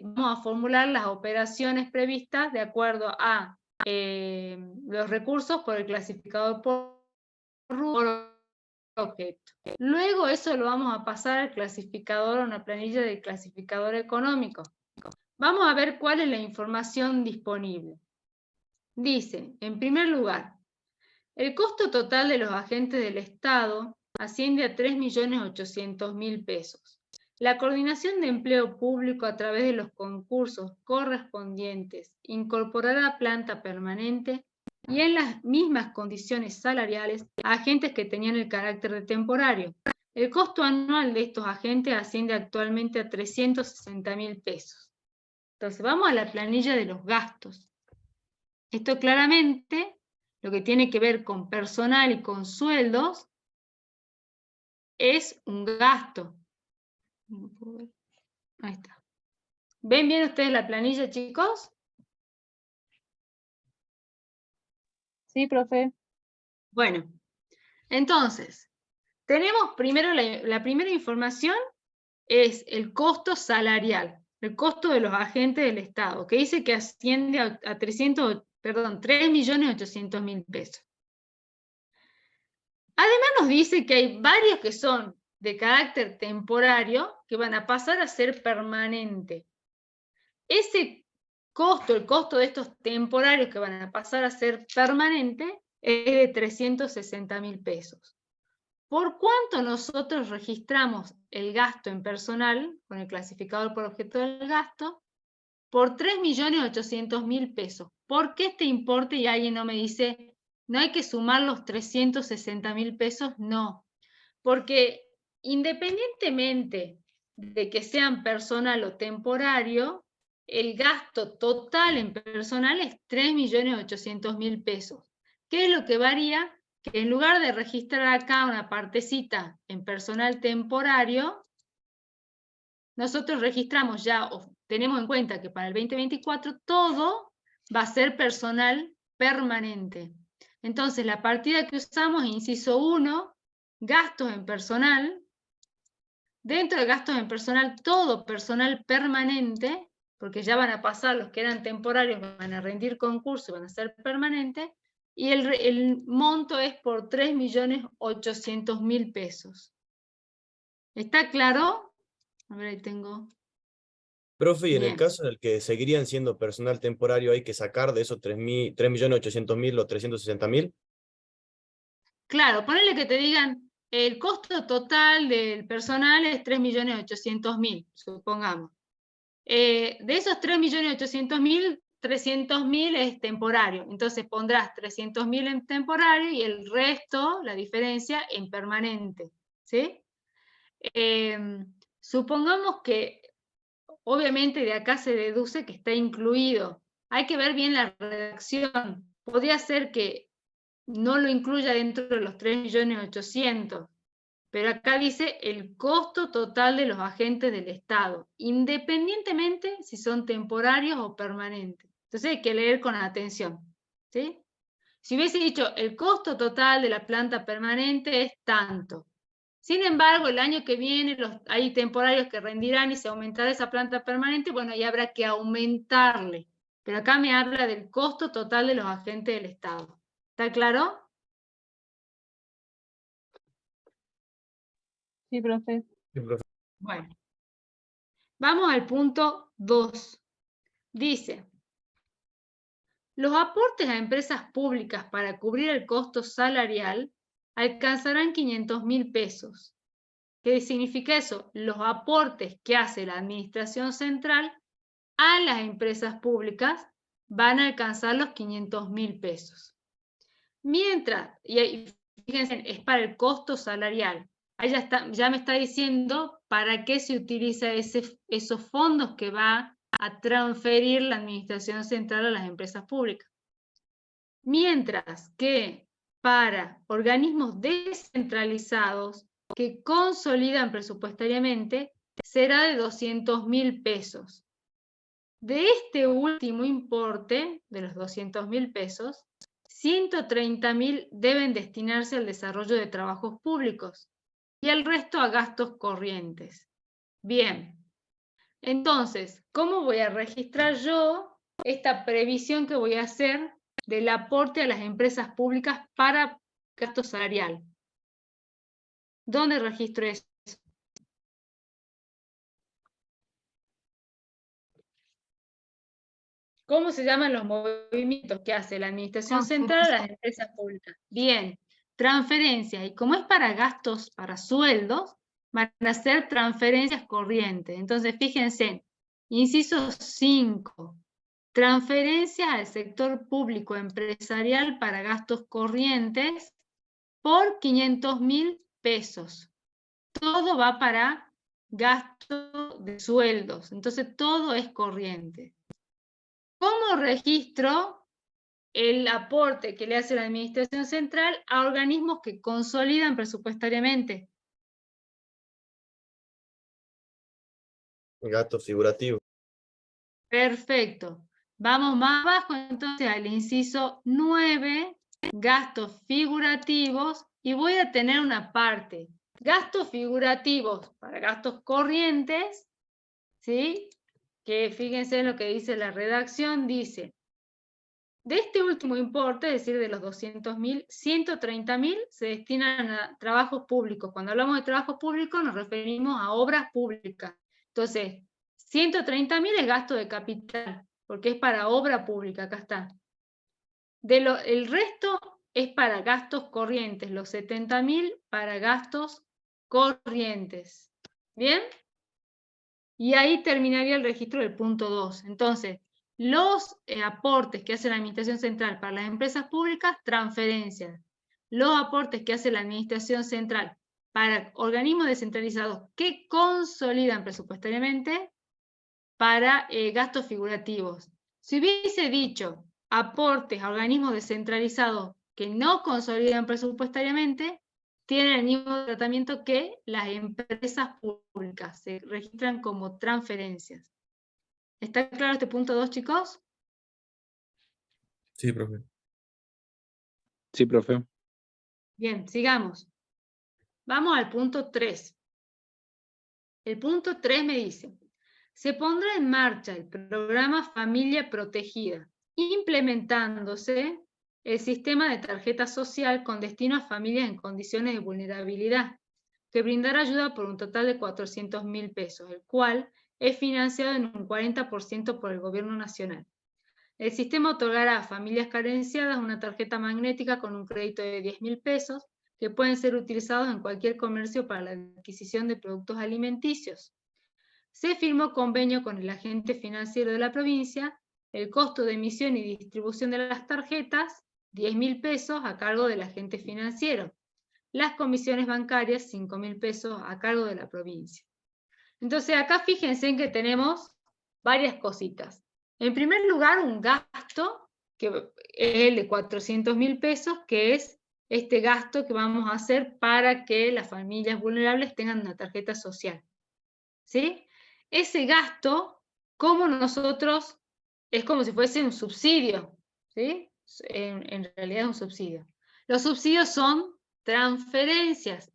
vamos a formular las operaciones previstas de acuerdo a los recursos por el clasificador por rubro objeto. Luego eso lo vamos a pasar al clasificador, a una planilla del clasificador económico. Vamos a ver cuál es la información disponible. Dice, en primer lugar, el costo total de los agentes del Estado asciende a 3.800.000 pesos. La coordinación de empleo público a través de los concursos correspondientes incorporará planta permanente y en las mismas condiciones salariales a agentes que tenían el carácter de temporario. El costo anual de estos agentes asciende actualmente a 360.000 pesos. Entonces vamos a la planilla de los gastos. Esto claramente, lo que tiene que ver con personal y con sueldos, es un gasto. Ahí está. ¿Ven bien ustedes la planilla, chicos? Sí, profe. Bueno, entonces, tenemos primero la primera información es el costo salarial, el costo de los agentes del Estado, que dice que asciende a 3.800.000 pesos. Además nos dice que hay varios que son de carácter temporario que van a pasar a ser permanente. Ese costo, el costo de estos temporarios que van a pasar a ser permanente, es de 360.000 pesos. ¿Por cuánto nosotros registramos el gasto en personal, con el clasificador por objeto del gasto? Por 3.800.000 pesos. ¿Por qué este importe? Y alguien no me dice, no hay que sumar los 360.000 pesos, no. Porque independientemente de que sean personal o temporario, el gasto total en personal es 3.800.000 pesos. ¿Qué es lo que varía? Que en lugar de registrar acá una partecita en personal temporario, nosotros registramos ya, o tenemos en cuenta que para el 2024 todo va a ser personal permanente. Entonces la partida que usamos, inciso 1, gastos en personal, Dentro de gastos en personal, todo personal permanente, porque ya van a pasar los que eran temporarios, van a rendir concurso y van a ser permanentes, y el monto es por 3.800.000 pesos. ¿Está claro? A ver, ahí tengo. Profe, y en el Bien. caso en el que seguirían siendo personal temporario, hay que sacar de esos 3.800.000 o 360.000. Claro, ponele que te digan, el costo total del personal es 3.800.000, supongamos. De esos 3.800.000, 300.000 es temporario. Entonces pondrás 300.000 en temporario y el resto, la diferencia, en permanente. ¿Sí? Supongamos que, obviamente, de acá se deduce que está incluido. Hay que ver bien la redacción. Podría ser que no lo incluya dentro de los 3.800.000. Pero acá dice el costo total de los agentes del Estado, independientemente si son temporarios o permanentes. Entonces hay que leer con atención, ¿sí? Si hubiese dicho el costo total de la planta permanente es tanto. Sin embargo, el año que viene hay temporarios que rendirán y se aumentará esa planta permanente, bueno, ahí habrá que aumentarle. Pero acá me habla del costo total de los agentes del Estado. ¿Está claro? Sí, profe. Sí, profe. Bueno. Vamos al punto 2. Dice, los aportes a empresas públicas para cubrir el costo salarial alcanzarán 500.000 pesos. ¿Qué significa eso? Los aportes que hace la Administración Central a las empresas públicas van a alcanzar los 500.000 pesos. Mientras, y ahí, fíjense, es para el costo salarial. Ahí ya me está diciendo para qué se utiliza esos fondos que va a transferir la Administración Central a las empresas públicas. Mientras que para organismos descentralizados que consolidan presupuestariamente será de 200.000 pesos. De este último importe, de los 200.000 pesos, 130.000 deben destinarse al desarrollo de trabajos públicos y el resto a gastos corrientes. Bien, entonces, ¿cómo voy a registrar yo esta previsión que voy a hacer del aporte a las empresas públicas para gasto salarial? ¿Dónde registro eso? ¿Cómo se llaman los movimientos que hace la Administración Central a las empresas públicas? Bien, transferencias. Y como es para gastos, para sueldos, van a ser transferencias corrientes. Entonces, fíjense, inciso 5, transferencias al sector público empresarial para gastos corrientes por 500.000 pesos. Todo va para gasto de sueldos. Entonces, todo es corriente. ¿Cómo registro el aporte que le hace la Administración Central a organismos que consolidan presupuestariamente? Gasto figurativo. Perfecto. Vamos más abajo entonces al inciso 9, gastos figurativos, y voy a tener una parte. Gastos figurativos para gastos corrientes, ¿sí? Que fíjense en lo que dice la redacción, dice, de este último importe, es decir, de los 200.000, 130.000 se destinan a trabajos públicos. Cuando hablamos de trabajos públicos nos referimos a obras públicas. Entonces, 130.000 es gasto de capital, porque es para obra pública, acá está. El resto es para gastos corrientes, los 70.000 para gastos corrientes. ¿Bien? Y ahí terminaría el registro del punto 2. Entonces, los aportes que hace la Administración Central para las empresas públicas, transferencias. Los aportes que hace la Administración Central para organismos descentralizados que consolidan presupuestariamente, para gastos figurativos. Si hubiese dicho aportes a organismos descentralizados que no consolidan presupuestariamente, tienen el mismo tratamiento que las empresas públicas, se registran como transferencias. ¿Está claro este punto 2, chicos? Sí, profe. Sí, profe. Bien, sigamos. Vamos al punto 3. El punto 3 me dice, se pondrá en marcha el programa Familia Protegida, implementándose el sistema de tarjeta social con destino a familias en condiciones de vulnerabilidad, que brindará ayuda por un total de 400.000 pesos, el cual es financiado en un 40% por el Gobierno Nacional. El sistema otorgará a familias carenciadas una tarjeta magnética con un crédito de 10.000 pesos que pueden ser utilizados en cualquier comercio para la adquisición de productos alimenticios. Se firmó convenio con el agente financiero de la provincia, el costo de emisión y distribución de las tarjetas, 10.000 pesos a cargo del agente financiero. Las comisiones bancarias, 5.000 pesos a cargo de la provincia. Entonces acá fíjense en que tenemos varias cositas. En primer lugar, un gasto, que es el de 400.000 pesos, que es este gasto que vamos a hacer para que las familias vulnerables tengan una tarjeta social. ¿Sí? Ese gasto, como nosotros, es como si fuese un subsidio. ¿Sí? En realidad es un subsidio. Los subsidios son transferencias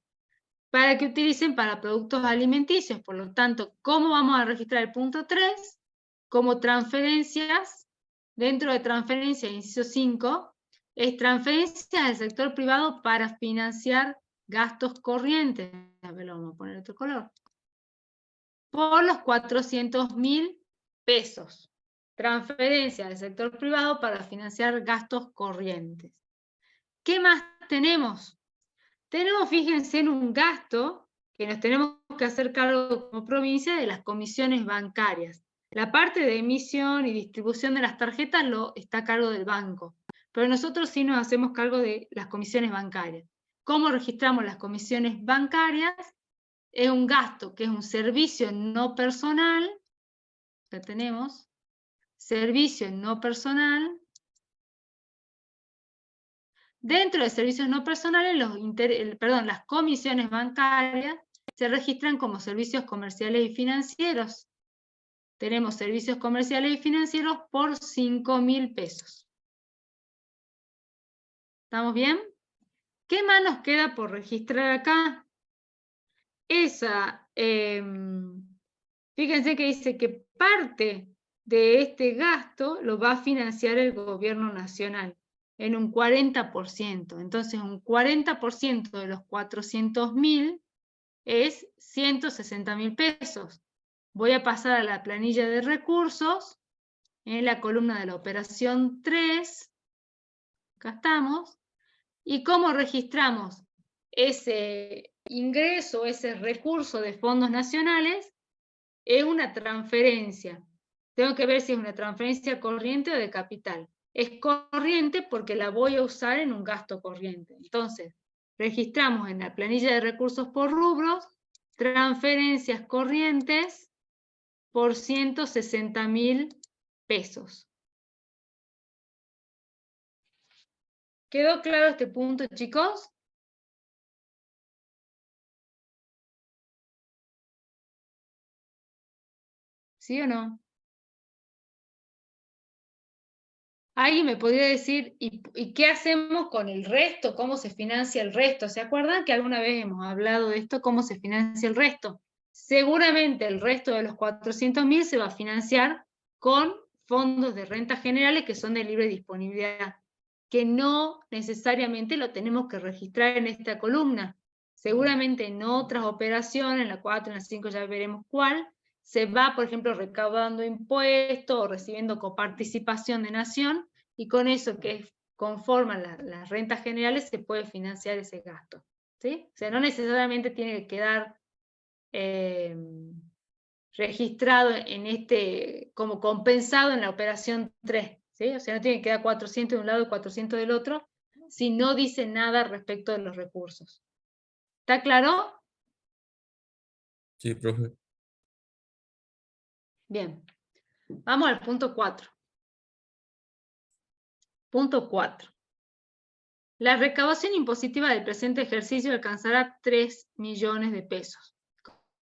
para que utilicen para productos alimenticios. Por lo tanto, ¿cómo vamos a registrar el punto 3? Como transferencias, dentro de transferencias, inciso 5, es transferencias del sector privado para financiar gastos corrientes. A ver, lo vamos a poner otro color. Por los 400.000 pesos. Transferencias del sector privado para financiar gastos corrientes. ¿Qué más tenemos? Tenemos, fíjense, en un gasto que nos tenemos que hacer cargo como provincia de las comisiones bancarias. La parte de emisión y distribución de las tarjetas está a cargo del banco, pero nosotros sí nos hacemos cargo de las comisiones bancarias. ¿Cómo registramos las comisiones bancarias? Es un gasto que es un servicio no personal, ya tenemos, servicio no personal. Dentro de servicios no personales, las comisiones bancarias se registran como servicios comerciales y financieros. Tenemos servicios comerciales y financieros por 5.000 pesos. ¿Estamos bien? ¿Qué más nos queda por registrar acá? Fíjense que dice que parte de este gasto lo va a financiar el Gobierno Nacional en un 40%. Entonces, un 40% de los 400.000 es 160.000 pesos. Voy a pasar a la planilla de recursos, en la columna de la operación 3. Acá estamos. ¿Y cómo registramos ese ingreso, ese recurso de fondos nacionales? Es una transferencia. Tengo que ver si es una transferencia corriente o de capital. Es corriente porque la voy a usar en un gasto corriente. Entonces, registramos en la planilla de recursos por rubros, transferencias corrientes por 160.000 pesos. ¿Quedó claro este punto, chicos? ¿Sí o no? Alguien me podría decir, ¿y qué hacemos con el resto? ¿Cómo se financia el resto? ¿Se acuerdan que alguna vez hemos hablado de esto? ¿Cómo se financia el resto? Seguramente el resto de los 400.000 se va a financiar con fondos de rentas generales que son de libre disponibilidad, que no necesariamente lo tenemos que registrar en esta columna. Seguramente en otras operaciones, en la 4, en la 5 ya veremos cuál, se va, por ejemplo, recaudando impuestos o recibiendo coparticipación de nación, y con eso que conforman las rentas generales se puede financiar ese gasto. ¿Sí? O sea, no necesariamente tiene que quedar registrado como compensado en la operación 3. ¿Sí? O sea, no tiene que quedar 400 de un lado y 400 del otro, si no dice nada respecto de los recursos. ¿Está claro? Sí, profe. Bien, vamos al punto 4. Punto 4. La recaudación impositiva del presente ejercicio alcanzará 3 millones de pesos.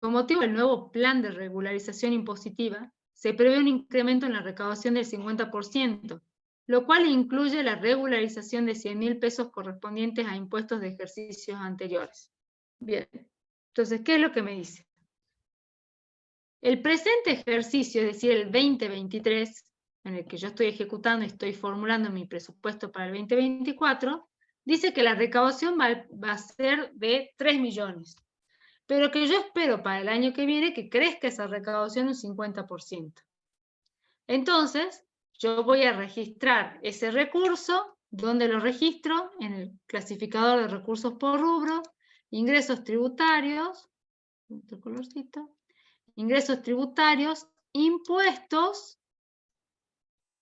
Con motivo del nuevo plan de regularización impositiva, se prevé un incremento en la recaudación del 50%, lo cual incluye la regularización de 100.000 pesos correspondientes a impuestos de ejercicios anteriores. Bien, entonces, ¿qué es lo que me dice? El presente ejercicio, es decir, el 2023, en el que yo estoy ejecutando y estoy formulando mi presupuesto para el 2024, dice que la recaudación va a ser de 3 millones, pero que yo espero para el año que viene que crezca esa recaudación un 50%. Entonces, yo voy a registrar ese recurso. ¿Dónde lo registro? En el clasificador de recursos por rubro, ingresos tributarios, otro colorcito, ingresos tributarios, impuestos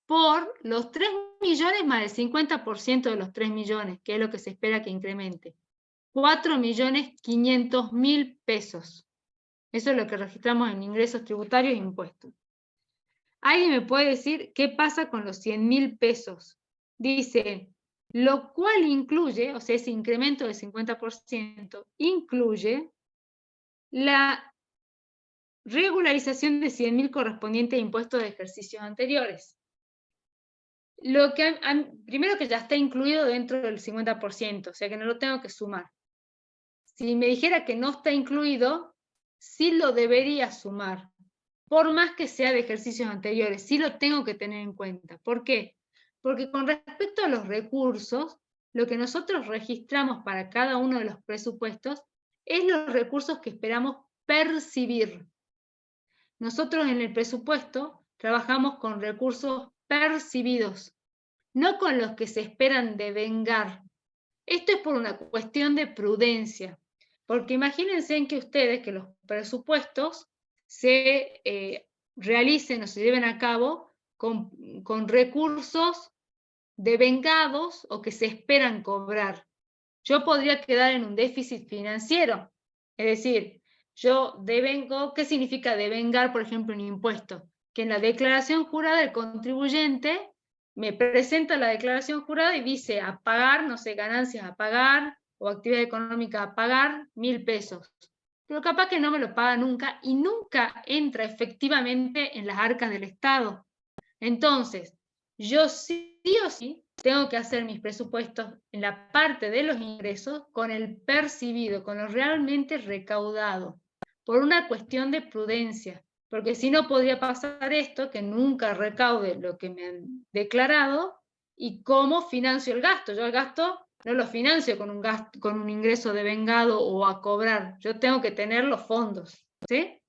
por los 3 millones más el 50% de los 3 millones, que es lo que se espera que incremente. 4.500.000 pesos. Eso es lo que registramos en ingresos tributarios e impuestos. ¿Alguien me puede decir qué pasa con los 100.000 pesos? Dice, lo cual incluye, o sea, ese incremento del 50%, incluye la regularización de 100.000 correspondiente a impuestos de ejercicios anteriores. Lo que, primero que ya está incluido dentro del 50%, o sea que no lo tengo que sumar. Si me dijera que no está incluido, sí lo debería sumar, por más que sea de ejercicios anteriores, sí lo tengo que tener en cuenta. ¿Por qué? Porque con respecto a los recursos, lo que nosotros registramos para cada uno de los presupuestos es los recursos que esperamos percibir. Nosotros en el presupuesto trabajamos con recursos percibidos, no con los que se esperan devengar. Esto es por una cuestión de prudencia, porque imagínense en que ustedes que los presupuestos se realicen o se lleven a cabo con recursos devengados o que se esperan cobrar. Yo podría quedar en un déficit financiero, es decir, yo devengo. ¿Qué significa devengar, por ejemplo, un impuesto? Que en la declaración jurada el contribuyente me presenta la declaración jurada y dice a pagar, no sé, ganancias a pagar o actividad económica a pagar 1.000 pesos. Pero capaz que no me lo paga nunca y nunca entra efectivamente en las arcas del Estado. Entonces, yo sí o sí tengo que hacer mis presupuestos en la parte de los ingresos con el percibido, con lo realmente recaudado, por una cuestión de prudencia, porque si no podría pasar esto, que nunca recaude lo que me han declarado, y cómo financio el gasto. Yo el gasto no lo financio con un ingreso devengado o a cobrar, yo tengo que tener los fondos, ¿sí?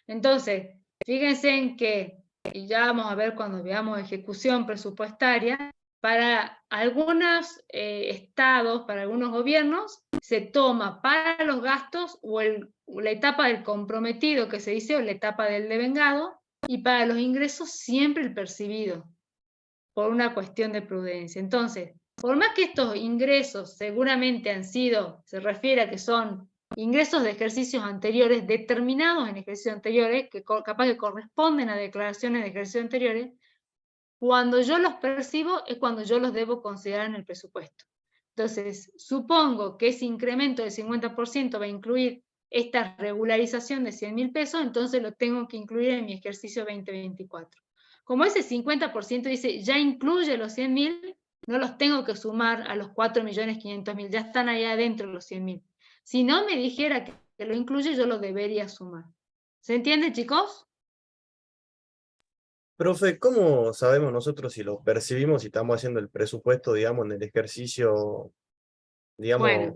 Entonces, fíjense en que, y ya vamos a ver cuando veamos ejecución presupuestaria, para algunos estados, para algunos gobiernos, se toma para los gastos o la etapa del comprometido que se dice, o la etapa del devengado, y para los ingresos siempre el percibido, por una cuestión de prudencia. Entonces, por más que estos ingresos seguramente han sido, se refiere a que son ingresos de ejercicios anteriores, determinados en ejercicios anteriores, que capaz que corresponden a declaraciones de ejercicios anteriores, cuando yo los percibo es cuando yo los debo considerar en el presupuesto. Entonces, supongo que ese incremento del 50% va a incluir esta regularización de 100.000 pesos, entonces lo tengo que incluir en mi ejercicio 2024. Como ese 50% dice, ya incluye los 100.000, no los tengo que sumar a los 4.500.000, ya están ahí adentro los 100.000. Si no me dijera que lo incluye, yo lo debería sumar. ¿Se entiende, chicos? Profe, ¿cómo sabemos nosotros si lo percibimos, si estamos haciendo el presupuesto, digamos, en el ejercicio, digamos? Bueno,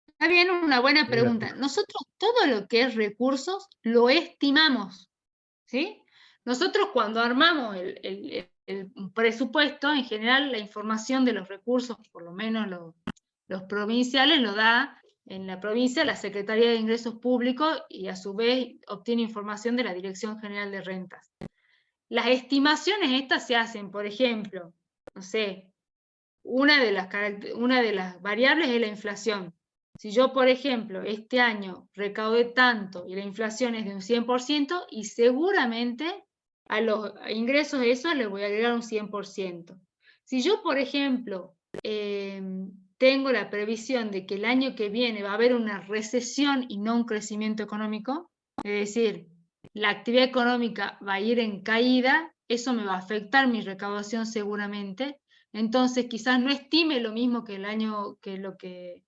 está bien, una buena pregunta. Nosotros todo lo que es recursos lo estimamos, ¿sí? Nosotros cuando armamos el presupuesto, en general la información de los recursos, por lo menos los provinciales, lo da en la provincia la Secretaría de Ingresos Públicos y a su vez obtiene información de la Dirección General de Rentas. Las estimaciones estas se hacen, por ejemplo, no sé, una de las variables es la inflación. Si yo, por ejemplo, este año recaudé tanto y la inflación es de un 100%, y seguramente a los ingresos de eso les voy a agregar un 100%. Si yo, por ejemplo, tengo la previsión de que el año que viene va a haber una recesión y no un crecimiento económico, es decir, la actividad económica va a ir en caída, eso me va a afectar mi recaudación seguramente. Entonces quizás no estime lo mismo que el año, que lo que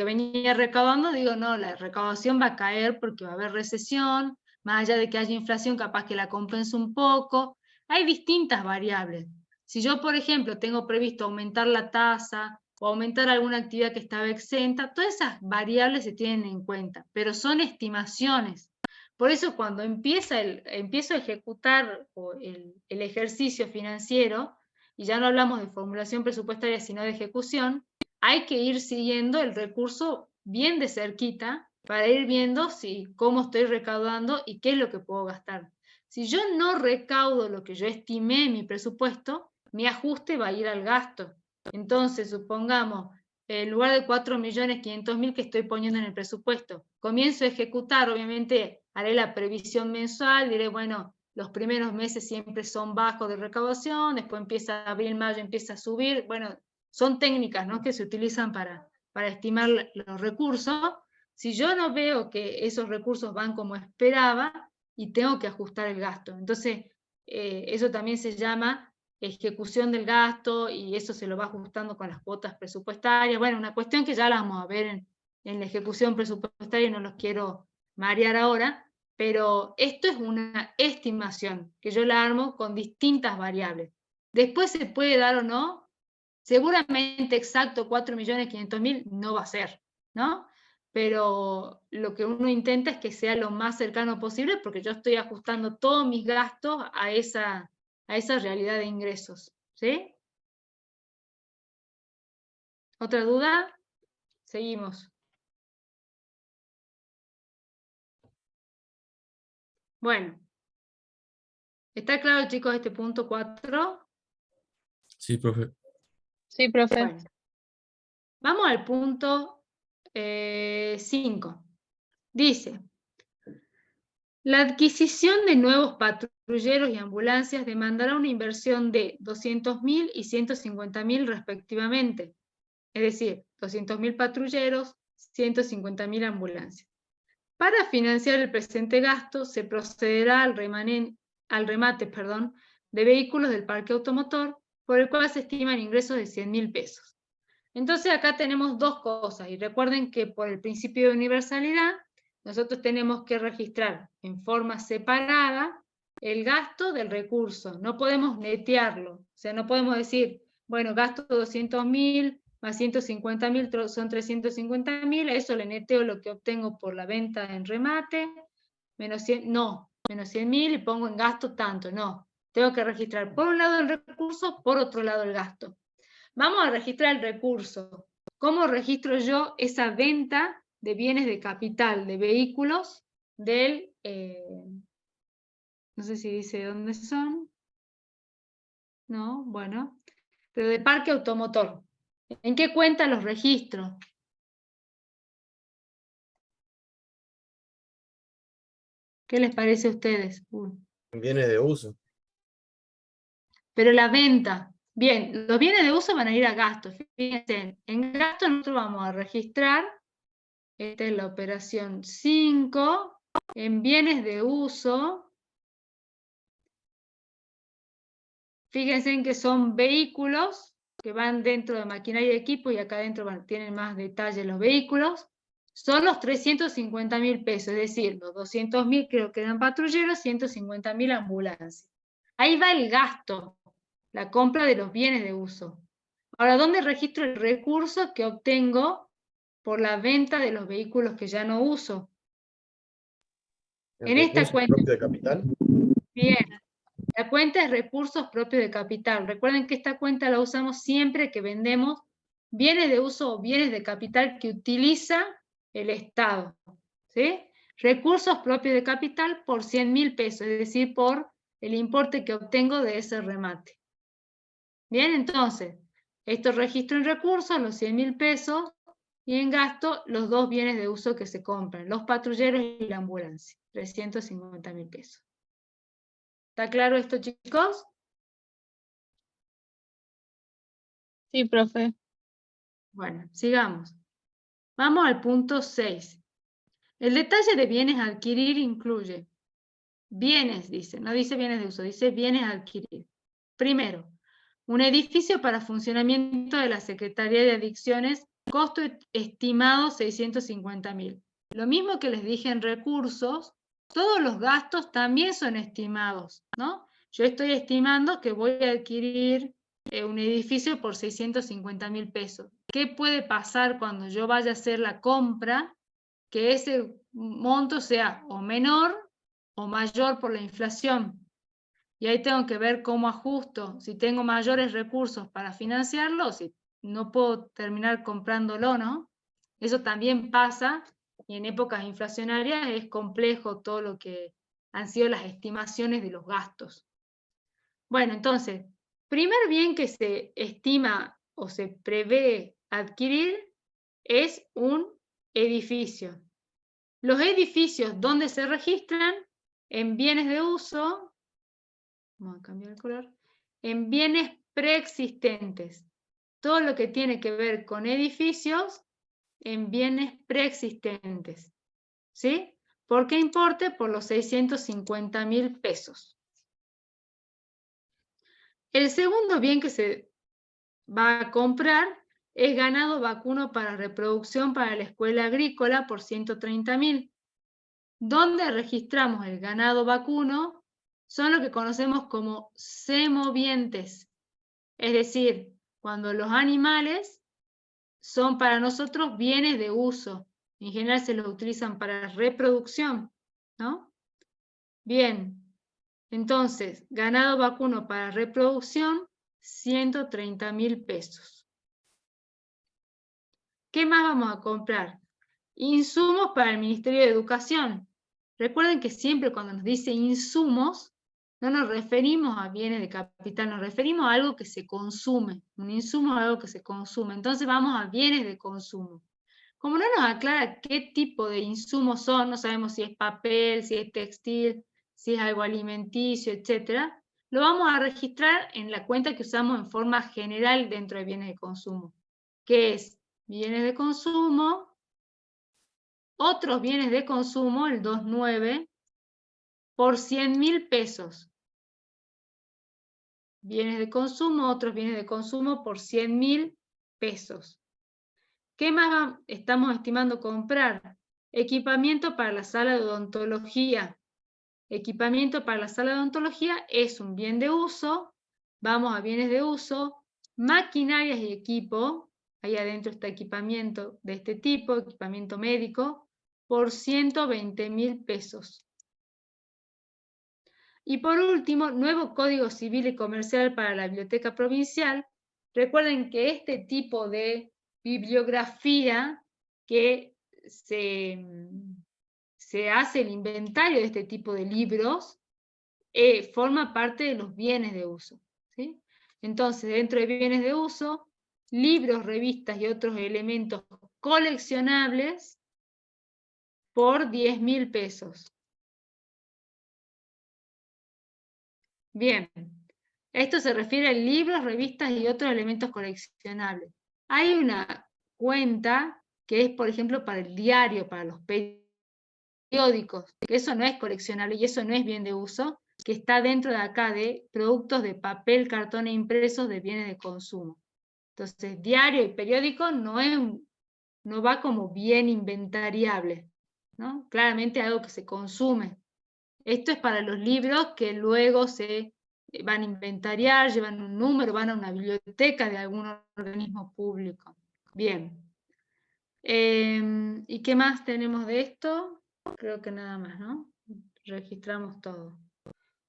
venía recaudando, digo, no, la recaudación va a caer porque va a haber recesión, más allá de que haya inflación, capaz que la compense un poco. Hay distintas variables. Si yo, por ejemplo, tengo previsto aumentar la tasa o aumentar alguna actividad que estaba exenta, todas esas variables se tienen en cuenta, pero son estimaciones. Por eso cuando empiezo a ejecutar el ejercicio financiero, y ya no hablamos de formulación presupuestaria, sino de ejecución, hay que ir siguiendo el recurso bien de cerquita para ir viendo cómo estoy recaudando y qué es lo que puedo gastar. Si yo no recaudo lo que yo estimé en mi presupuesto, mi ajuste va a ir al gasto. Entonces, supongamos, en lugar de 4.500.000 que estoy poniendo en el presupuesto, comienzo a ejecutar, obviamente haré la previsión mensual, diré, bueno, los primeros meses siempre son bajos de recaudación, después empieza abril, mayo, empieza a subir. Bueno, son técnicas, ¿no?, que se utilizan para estimar los recursos. Si yo no veo que esos recursos van como esperaba y tengo que ajustar el gasto. Entonces, eso también se llama ejecución del gasto y eso se lo va ajustando con las cuotas presupuestarias. Bueno, una cuestión que ya la vamos a ver en la ejecución presupuestaria y no los quiero marear ahora, pero esto es una estimación que yo la armo con distintas variables. Después se puede dar o no, seguramente exacto 4.500.000 no va a ser, ¿no? Pero lo que uno intenta es que sea lo más cercano posible porque yo estoy ajustando todos mis gastos a esa realidad de ingresos, ¿sí? ¿Otra duda? Seguimos. Bueno. ¿Está claro, chicos, este punto 4? Sí, profe. Sí, profe. Bueno. Vamos al punto 5. Dice, la adquisición de nuevos patrulleros y ambulancias demandará una inversión de 200.000 y 150.000 respectivamente. Es decir, 200.000 patrulleros, 150.000 ambulancias. Para financiar el presente gasto, se procederá al remate de vehículos del parque automotor, por el cual se estiman ingresos de 100.000 pesos. Entonces acá tenemos dos cosas, y recuerden que por el principio de universalidad, nosotros tenemos que registrar en forma separada el gasto del recurso, no podemos netearlo, o sea, no podemos decir, bueno, gasto 200.000 más 150.000 son 350.000, a eso le neteo lo que obtengo por la venta en remate, menos 100.000 y pongo en gasto tanto, no. Tengo que registrar por un lado el recurso, por otro lado el gasto. Vamos a registrar el recurso. ¿Cómo registro yo esa venta de bienes de capital, de vehículos, del, no sé si dice dónde son, no, bueno, pero de parque automotor? ¿En qué cuenta los registro? ¿Qué les parece a ustedes? Bienes de uso. Pero la venta, bien, los bienes de uso van a ir a gastos. Fíjense, en gastos nosotros vamos a registrar, esta es la operación 5, en bienes de uso, fíjense en que son vehículos que van dentro de maquinaria y equipo, y acá adentro tienen más detalle los vehículos, son los 350.000 pesos, es decir, los 200.000 creo que eran patrulleros, 150.000 ambulancias. Ahí va el gasto, la compra de los bienes de uso. Ahora, ¿dónde registro el recurso que obtengo por la venta de los vehículos que ya no uso? En esta cuenta. ¿Propio de capital? Bien. La cuenta es recursos propios de capital. Recuerden que esta cuenta la usamos siempre que vendemos bienes de uso o bienes de capital que utiliza el Estado, ¿sí? Recursos propios de capital por 100.000 pesos, es decir, por el importe que obtengo de ese remate. Bien, entonces, esto registro en recursos, los 100.000 pesos, y en gasto, los dos bienes de uso que se compran, los patrulleros y la ambulancia, 350.000 pesos. ¿Está claro esto, chicos? Sí, profe. Bueno, sigamos. Vamos al punto 6. El detalle de bienes a adquirir incluye bienes, dice, no dice bienes de uso, dice bienes a adquirir. Primero, un edificio para funcionamiento de la Secretaría de Adicciones, costo estimado 650.000. Lo mismo que les dije en recursos, todos los gastos también son estimados, ¿no? Yo estoy estimando que voy a adquirir un edificio por 650.000 pesos. ¿Qué puede pasar cuando yo vaya a hacer la compra? Que ese monto sea o menor o mayor por la inflación. Y ahí tengo que ver cómo ajusto, si tengo mayores recursos para financiarlo, si no puedo terminar comprándolo, ¿no? Eso también pasa, y en épocas inflacionarias es complejo todo lo que han sido las estimaciones de los gastos. Bueno, entonces, primer bien que se estima o se prevé adquirir es un edificio. Los edificios donde se registran en bienes de uso, vamos a cambiar el color, en bienes preexistentes. Todo lo que tiene que ver con edificios en bienes preexistentes. ¿Sí? ¿Por qué importe? Por los 650.000 pesos. El segundo bien que se va a comprar es ganado vacuno para reproducción para la escuela agrícola por 130.000. Donde registramos el ganado vacuno son lo que conocemos como semovientes. Es decir, cuando los animales son para nosotros bienes de uso. En general se los utilizan para reproducción, ¿no? Bien, entonces, ganado vacuno para reproducción, 130.000 pesos. ¿Qué más vamos a comprar? Insumos para el Ministerio de Educación. Recuerden que siempre cuando nos dice insumos, no nos referimos a bienes de capital, nos referimos a algo que se consume. Un insumo es algo que se consume. Entonces vamos a bienes de consumo. Como no nos aclara qué tipo de insumos son, no sabemos si es papel, si es textil, si es algo alimenticio, etc., lo vamos a registrar en la cuenta que usamos en forma general dentro de bienes de consumo, que es bienes de consumo, otros bienes de consumo, el 2.9, por 100.000 pesos. Bienes de consumo, otros bienes de consumo por 100.000 pesos. ¿Qué más estamos estimando comprar? Equipamiento para la sala de odontología. Equipamiento para la sala de odontología es un bien de uso. Vamos a bienes de uso. Maquinarias y equipo. Ahí adentro está equipamiento de este tipo, equipamiento médico, por 120.000 pesos. Y por último, nuevo Código Civil y Comercial para la Biblioteca Provincial. Recuerden que este tipo de bibliografía que se hace el inventario de este tipo de libros, forma parte de los bienes de uso, ¿sí? Entonces, dentro de bienes de uso, libros, revistas y otros elementos coleccionables por 10.000 pesos. Bien, esto se refiere a libros, revistas y otros elementos coleccionables. Hay una cuenta que es, por ejemplo, para el diario, para los periódicos, que eso no es coleccionable y eso no es bien de uso, que está dentro de acá de productos de papel, cartón e impresos de bienes de consumo. Entonces, diario y periódico no va como bien inventariable, ¿no? Claramente algo que se consume. Esto es para los libros que luego se van a inventariar, llevan un número, van a una biblioteca de algún organismo público. Bien. ¿Y qué más tenemos de esto? Creo que nada más, ¿no? Registramos todo.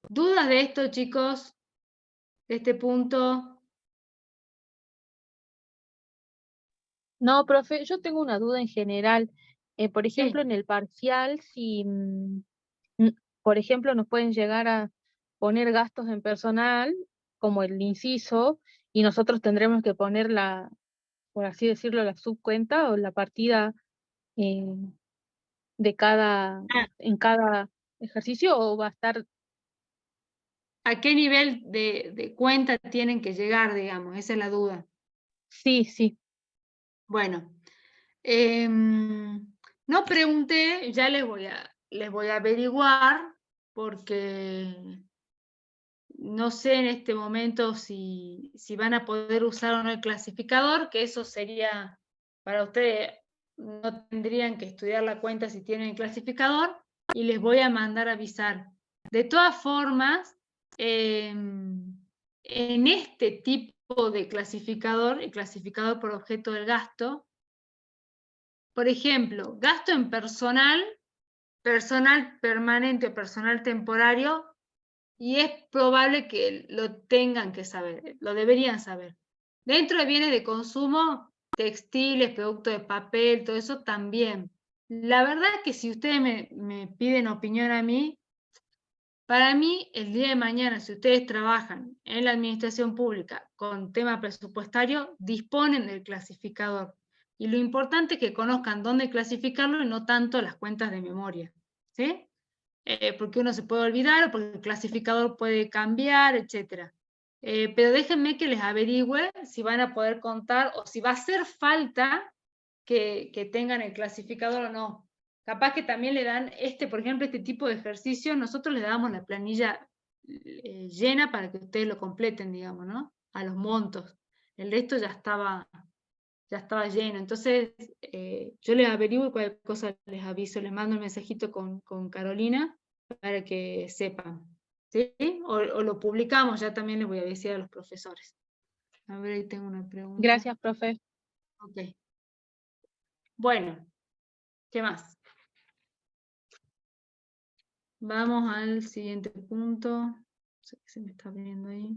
¿Dudas de esto, chicos? De este punto. No, profe, yo tengo una duda en general. Por ejemplo, Sí. en el parcial, si, por ejemplo, nos pueden llegar a poner gastos en personal, como el inciso, y nosotros tendremos que poner la, por así decirlo, la subcuenta o la partida eh, de cada, Ah, en cada ejercicio, o va a estar, ¿a qué nivel de cuenta tienen que llegar, digamos? Esa es la duda. sí, sí. Bueno, no pregunté, ya les voy a averiguar, porque no sé en este momento si van a poder usar o no el clasificador, que eso sería para ustedes, no tendrían que estudiar la cuenta si tienen el clasificador, y les voy a mandar a avisar. De todas formas, en este tipo de clasificador, el clasificador por objeto del gasto, por ejemplo, gasto en personal, personal permanente o personal temporario, y es probable que lo tengan que saber, lo deberían saber. Dentro de bienes de consumo, textiles, productos de papel, todo eso también. La verdad es que si ustedes me piden opinión a mí, para mí, el día de mañana, si ustedes trabajan en la administración pública con tema presupuestario, disponen del clasificador. Y lo importante es que conozcan dónde clasificarlo y no tanto las cuentas de memoria, ¿sí? Porque uno se puede olvidar, o porque el clasificador puede cambiar, etc. Pero déjenme que les averigüe si van a poder contar o si va a hacer falta que tengan el clasificador o no. Capaz que también le dan, por ejemplo, este tipo de ejercicio, nosotros les damos la planilla llena para que ustedes lo completen, digamos, ¿no? A los montos. El resto ya estaba lleno. Entonces, yo les averiguo y cualquier cosa les aviso, les mando un mensajito con Carolina para que sepan. ¿Sí? O lo publicamos, ya también les voy a decir a los profesores. A ver, ahí tengo una pregunta. Gracias, profe. Ok. Bueno, ¿qué más? Vamos al siguiente punto. No sé qué se me está abriendo ahí.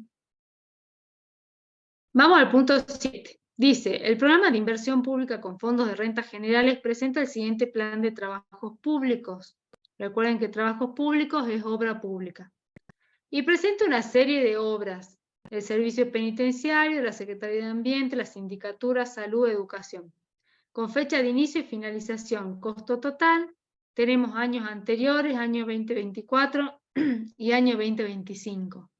Vamos al punto 7. Dice, el programa de inversión pública con fondos de rentas generales presenta el siguiente plan de trabajos públicos. Recuerden que trabajos públicos es obra pública. Y presenta una serie de obras. El servicio penitenciario, la Secretaría de Ambiente, la Sindicatura, Salud, Educación. Con fecha de inicio y finalización, costo total. Tenemos años anteriores, año 2024 y año 2025.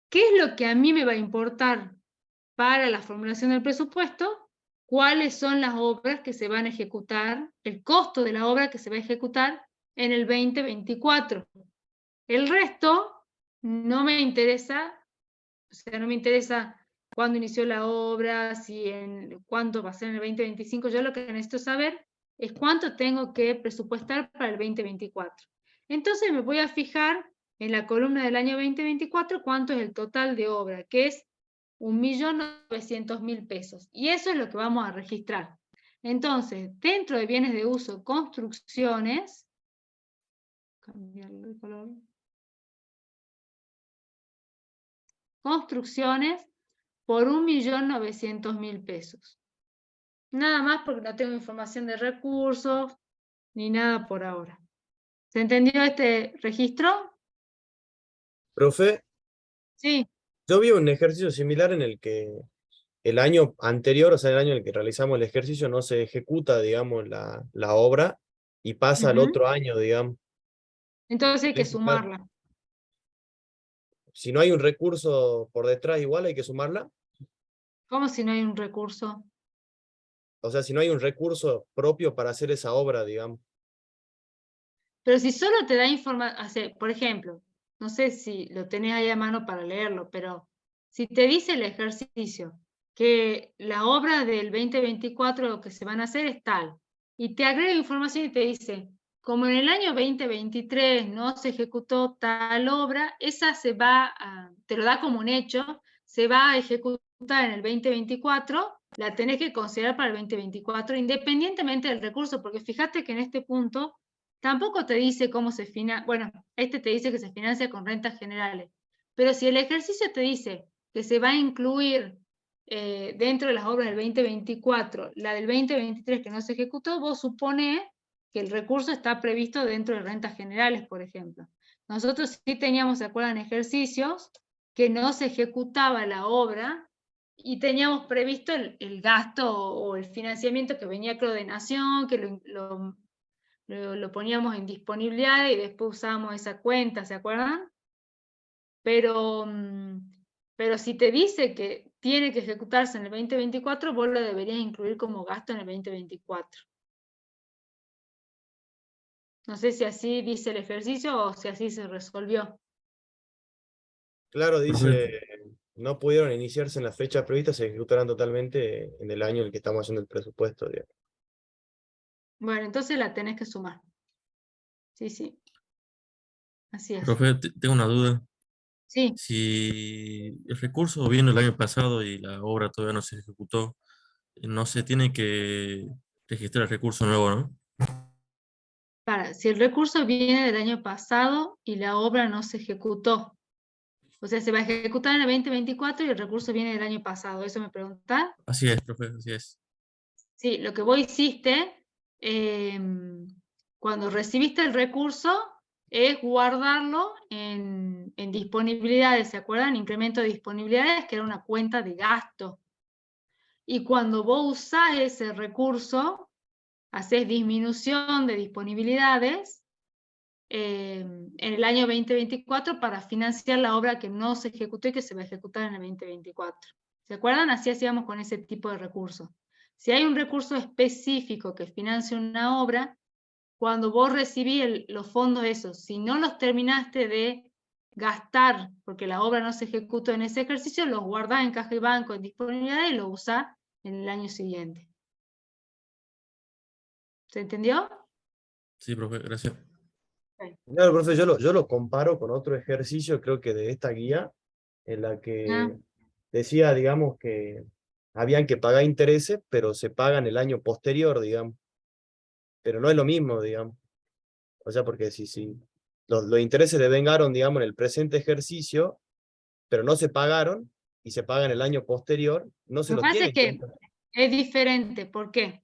¿Qué es lo que a mí me va a importar para la formulación del presupuesto? ¿Cuáles son las obras que se van a ejecutar? El costo de la obra que se va a ejecutar en el 2024. El resto no me interesa, o sea, no me interesa cuándo inició la obra, cuánto va a ser en el 2025. Yo lo que necesito saber es cuánto tengo que presupuestar para el 2024. Entonces me voy a fijar en la columna del año 2024 cuánto es el total de obra, que es 1.900.000 pesos. Y eso es lo que vamos a registrar. Entonces, dentro de bienes de uso, construcciones, cambiarlo de color. Construcciones por 1.900.000 pesos. Nada más porque no tengo información de recursos ni nada por ahora. ¿Se entendió este registro? Profe, Sí. yo vi un ejercicio similar en el que el año anterior, o sea, el año en el que realizamos el ejercicio, no se ejecuta, digamos, la obra y pasa al otro año, digamos. Entonces hay que Hay que estar- sumarla. Si no hay un recurso por detrás, igual hay que sumarla. ¿Cómo si no hay un recurso? O sea, si no hay un recurso propio para hacer esa obra, digamos. Pero si solo te da información, por ejemplo, no sé si lo tenés ahí a mano para leerlo, pero si te dice el ejercicio que la obra del 2024 que se van a hacer es tal, y te agrega información y te dice, como en el año 2023 no se ejecutó tal obra, esa te lo da como un hecho, se va a ejecutar en el 2024, la tenés que considerar para el 2024, independientemente del recurso, porque fíjate que en este punto tampoco te dice cómo se financia, bueno, te dice que se financia con rentas generales, pero si el ejercicio te dice que se va a incluir dentro de las obras del 2024, la del 2023 que no se ejecutó, vos suponés que el recurso está previsto dentro de rentas generales, por ejemplo. Nosotros sí teníamos, ¿se acuerdan? Ejercicios que no se ejecutaba la obra y teníamos previsto el gasto o el financiamiento que venía, creo, de Nación, que lo poníamos en disponibilidad y después usábamos esa cuenta, ¿se acuerdan? Pero si te dice que tiene que ejecutarse en el 2024, vos lo deberías incluir como gasto en el 2024. No sé si así dice el ejercicio o si así se resolvió. Claro, dice, Perfecto. no pudieron iniciarse en la fecha prevista, se ejecutarán totalmente en el año en el que estamos haciendo el presupuesto, digamos. Bueno, entonces la tenés que sumar. Sí, sí. Así es. Profe, tengo una duda. Sí, Si el recurso vino el año pasado y la obra todavía no se ejecutó, no se tiene que registrar el recurso nuevo, ¿no? si el recurso viene del año pasado y la obra no se ejecutó, o sea, se va a ejecutar en el 2024 y el recurso viene del año pasado, ¿eso me preguntás? Así es, profe, así es. Sí, lo que vos hiciste, cuando recibiste el recurso, es guardarlo en disponibilidades, ¿se acuerdan? Incremento de disponibilidades, que era una cuenta de gasto. Y cuando vos usás ese recurso, haces disminución de disponibilidades en el año 2024 para financiar la obra que no se ejecutó y que se va a ejecutar en el 2024. ¿Se acuerdan? Así hacíamos con ese tipo de recursos. Si hay un recurso específico que financia una obra, cuando vos recibís los fondos esos, si no los terminaste de gastar porque la obra no se ejecutó en ese ejercicio, los guardás en caja y banco en disponibilidad y los usás en el año siguiente. ¿Se entendió? Sí, profe, gracias. Claro, profe, yo lo comparo con otro ejercicio, creo que de esta guía, en la Ah, que decía, digamos, que habían que pagar intereses, pero se pagan el año posterior, digamos. Pero no es lo mismo, digamos. O sea, porque si los intereses devengaron, digamos, en el presente ejercicio, pero no se pagaron, y se pagan el año posterior, no se lo que los pasa tiene es en que cuenta. es diferente. ¿Por qué?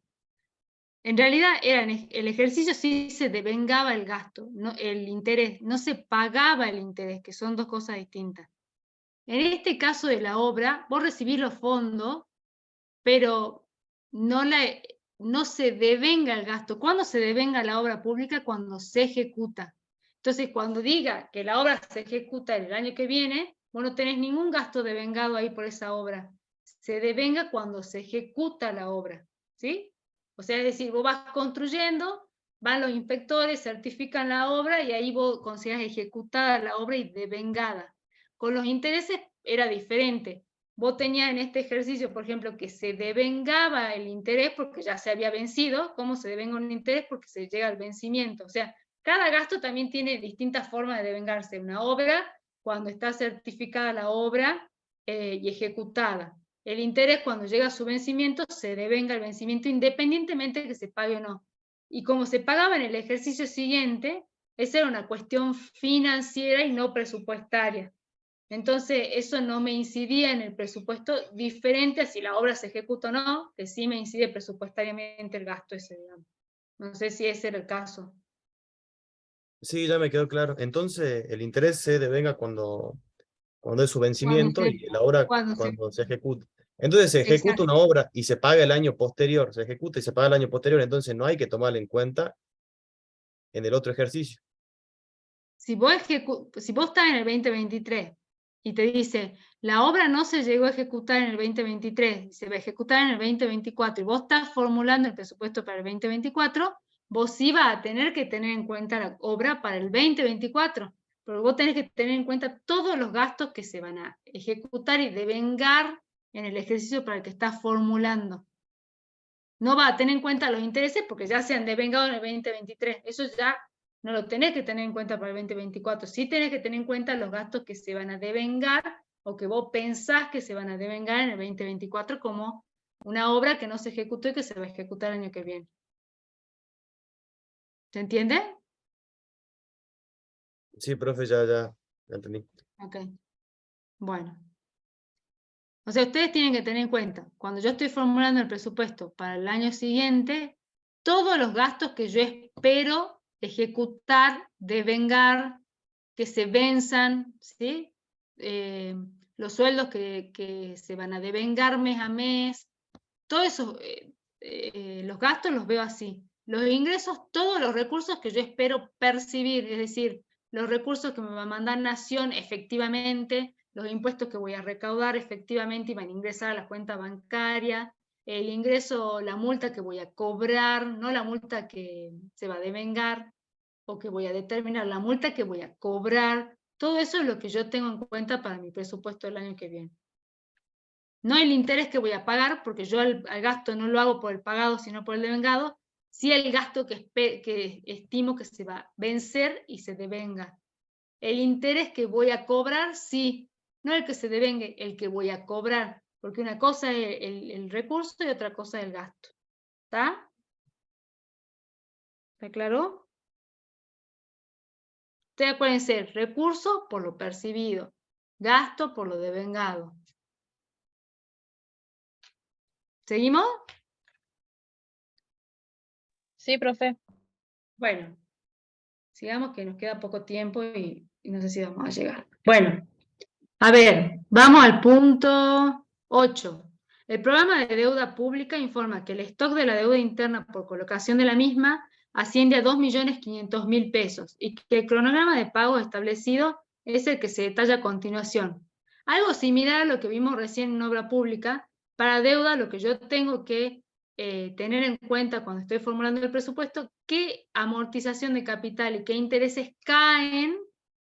En realidad el ejercicio sí se devengaba el gasto, no, el interés, no se pagaba el interés, que son dos cosas distintas. En este caso de la obra, vos recibís los fondos, pero no se devenga el gasto. ¿Cuándo se devenga la obra pública? Cuando se ejecuta. Entonces, cuando diga que la obra se ejecuta el año que viene, vos no tenés ningún gasto devengado ahí por esa obra. Se devenga cuando se ejecuta la obra, ¿sí? O sea, es decir, vos vas construyendo, van los inspectores, certifican la obra y ahí vos consideras ejecutada la obra y devengada. Con los intereses era diferente. Vos tenías en este ejercicio, por ejemplo, que se devengaba el interés porque ya se había vencido. ¿Cómo se devenga un interés? Porque se llega al vencimiento. O sea, cada gasto también tiene distintas formas de devengarse. Una obra, cuando está certificada la obra y ejecutada. El interés, cuando llega a su vencimiento, se devenga el vencimiento independientemente de que se pague o no. Y como se pagaba en el ejercicio siguiente, esa era una cuestión financiera y no presupuestaria. Entonces, eso no me incidía en el presupuesto, diferente a si la obra se ejecuta o no, que sí me incide presupuestariamente el gasto ese, digamos. No sé si ese era el caso. Sí, ya me quedó claro. Entonces, el interés se devenga cuando es su vencimiento y la obra cuando se ejecuta. Entonces se ejecuta Exacto. una obra y se paga el año posterior, se ejecuta y se paga el año posterior, entonces no hay que tomarla en cuenta en el otro ejercicio. Si vos estás en el 2023 y te dice, la obra no se llegó a ejecutar en el 2023, se va a ejecutar en el 2024, y vos estás formulando el presupuesto para el 2024, vos sí vas a tener que tener en cuenta la obra para el 2024, pero vos tenés que tener en cuenta todos los gastos que se van a ejecutar y devengar en el ejercicio para el que estás formulando. No va a tener en cuenta los intereses porque ya se han devengado en el 2023. Eso ya no lo tenés que tener en cuenta para el 2024. Sí tenés que tener en cuenta los gastos que se van a devengar o que vos pensás que se van a devengar en el 2024 como una obra que no se ejecutó y que se va a ejecutar el año que viene. ¿Se entiende? Sí, profe, ya entendí. Ok. Bueno. O sea, ustedes tienen que tener en cuenta, cuando yo estoy formulando el presupuesto para el año siguiente, todos los gastos que yo espero ejecutar, devengar, que se venzan, ¿sí? Los sueldos que se van a devengar mes a mes, todos esos, los gastos los veo así. Los ingresos, todos los recursos que yo espero percibir, es decir, los recursos que me va a mandar Nación efectivamente, los impuestos que voy a recaudar efectivamente y van a ingresar a la cuenta bancaria, el ingreso, la multa que voy a cobrar, no la multa que se va a devengar, o que voy a determinar, la multa que voy a cobrar, todo eso es lo que yo tengo en cuenta para mi presupuesto del año que viene. No el interés que voy a pagar, porque yo al gasto no lo hago por el pagado, sino por el devengado, sí el gasto que estimo que se va a vencer y se devenga. El interés que voy a cobrar, sí, no el que se devengue, el que voy a cobrar, porque una cosa es el recurso y otra cosa es el gasto. ¿Está? ¿Está claro? Ustedes pueden ser recurso por lo percibido, gasto por lo devengado. ¿Seguimos? Sí, profe. Bueno, sigamos que nos queda poco tiempo y no sé si vamos a llegar. Bueno, a ver, vamos al punto 8. El programa de deuda pública informa que el stock de la deuda interna por colocación de la misma asciende a 2.500.000 pesos y que el cronograma de pago establecido es el que se detalla a continuación. Algo similar a lo que vimos recién en obra pública, para deuda lo que yo tengo que tener en cuenta cuando estoy formulando el presupuesto, qué amortización de capital y qué intereses caen,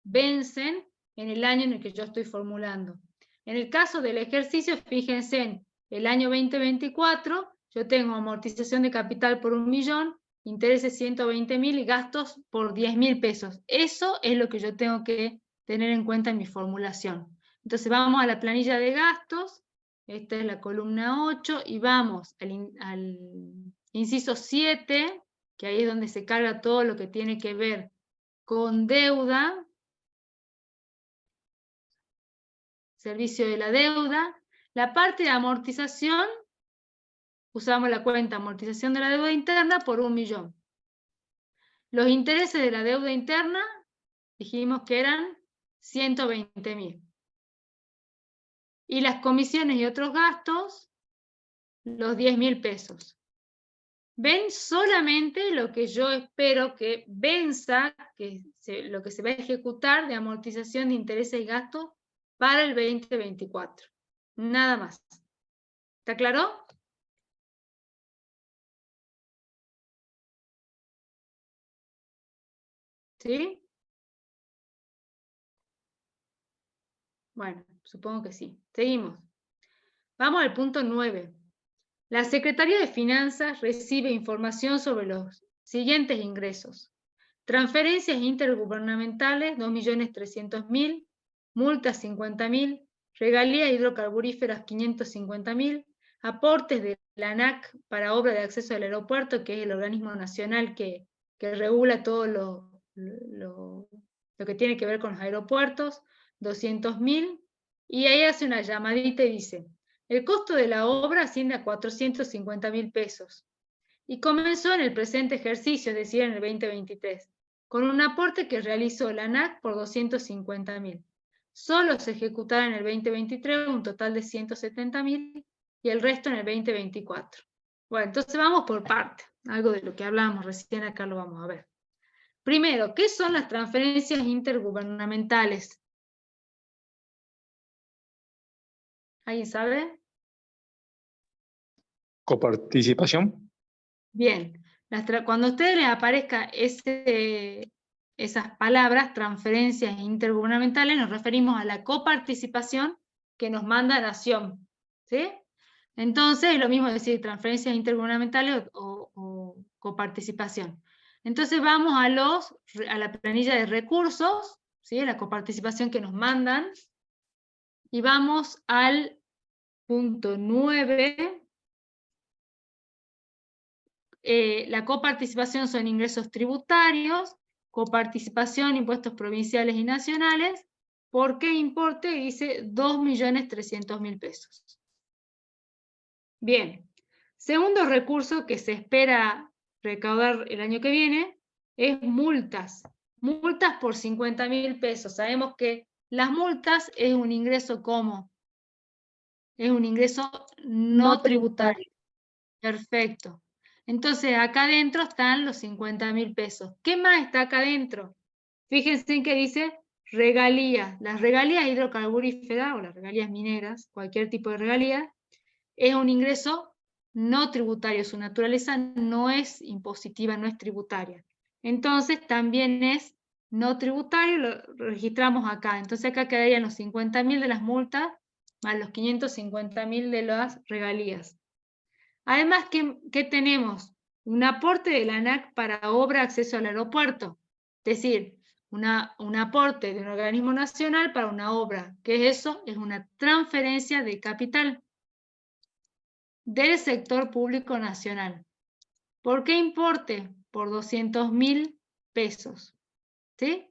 vencen en el año en el que yo estoy formulando. En el caso del ejercicio, fíjense en el año 2024, yo tengo amortización de capital por 1.000.000, intereses 120.000 y gastos por 10.000 pesos. Eso es lo que yo tengo que tener en cuenta en mi formulación. Entonces vamos a la planilla de gastos, esta es la columna 8, y vamos al inciso 7, que ahí es donde se carga todo lo que tiene que ver con deuda, servicio de la deuda. La parte de amortización, usamos la cuenta amortización de la deuda interna por 1.000.000. Los intereses de la deuda interna, dijimos que eran 120.000. Y las comisiones y otros gastos, los 10.000 pesos. Ven solamente lo que yo espero que venza, lo que se va a ejecutar de amortización de intereses y gastos para el 2024. Nada más. ¿Está claro? ¿Sí? Bueno, supongo que sí. Seguimos. Vamos al punto 9. La Secretaría de Finanzas recibe información sobre los siguientes ingresos. Transferencias intergubernamentales, 2.300.000, multas 50.000, regalías hidrocarburíferas 550.000, aportes de la ANAC para obra de acceso al aeropuerto, que es el organismo nacional que regula todo lo que tiene que ver con los aeropuertos, 200.000, y ahí hace una llamadita y dice, el costo de la obra asciende a 450.000 pesos y comenzó en el presente ejercicio, es decir, en el 2023, con un aporte que realizó la ANAC por 250.000. Solo se ejecutará en el 2023 un total de 170.000 y el resto en el 2024. Bueno, entonces vamos por parte, algo de lo que hablábamos recién acá lo vamos a ver. Primero, ¿qué son las transferencias intergubernamentales? ¿Alguien sabe? Coparticipación. Bien, cuando a ustedes les aparezca esas palabras, transferencias intergubernamentales, nos referimos a la coparticipación que nos manda Nación, ¿sí? Entonces es lo mismo decir transferencias intergubernamentales o coparticipación. Entonces vamos a la planilla de recursos, ¿sí? La coparticipación que nos mandan, y vamos al punto 9. La coparticipación son ingresos tributarios, coparticipación, impuestos provinciales y nacionales. ¿Por qué importe? Dice 2.300.000 pesos. Bien. Segundo recurso que se espera recaudar el año que viene es multas. Multas por 50.000 pesos. Sabemos que las multas es un ingreso ¿cómo? Es un ingreso no tributario. Perfecto. Entonces, acá adentro están los 50.000 pesos. ¿Qué más está acá adentro? Fíjense que dice regalías. Las regalías hidrocarburíferas o las regalías mineras, cualquier tipo de regalía, es un ingreso no tributario. Su naturaleza no es impositiva, no es tributaria. Entonces, también es no tributario, lo registramos acá. Entonces, acá quedarían los 50.000 de las multas más los 550.000 de las regalías. Además, ¿qué tenemos? un aporte de la ANAC para obra acceso al aeropuerto. Es decir, un aporte de un organismo nacional para una obra. ¿Qué es eso? Es una transferencia de capital del sector público nacional. ¿Por qué importe? Por 200.000 pesos. ¿Sí?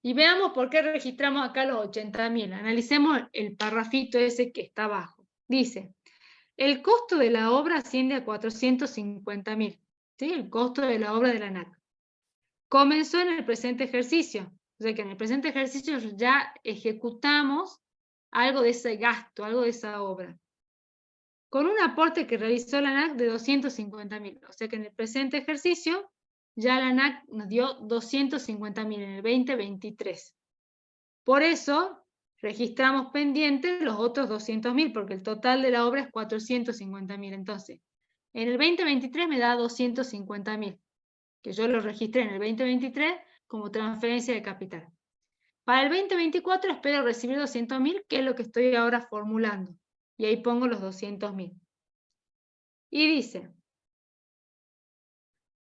Y veamos por qué registramos acá los 80.000. Analicemos el parrafito ese que está abajo. Dice, el costo de la obra asciende a 450.000. ¿Sí? El costo de la obra de la ANAC. Comenzó en el presente ejercicio. O sea que en el presente ejercicio ya ejecutamos algo de ese gasto, algo de esa obra. Con un aporte que realizó la ANAC de 250.000. O sea que en el presente ejercicio ya la ANAC nos dio 250.000 en el 2023. Por eso registramos pendientes los otros 200.000, porque el total de la obra es 450.000. Entonces, en el 2023 me da 250.000, que yo lo registré en el 2023 como transferencia de capital. Para el 2024 espero recibir 200.000, que es lo que estoy ahora formulando. Y ahí pongo los 200.000. Y dice,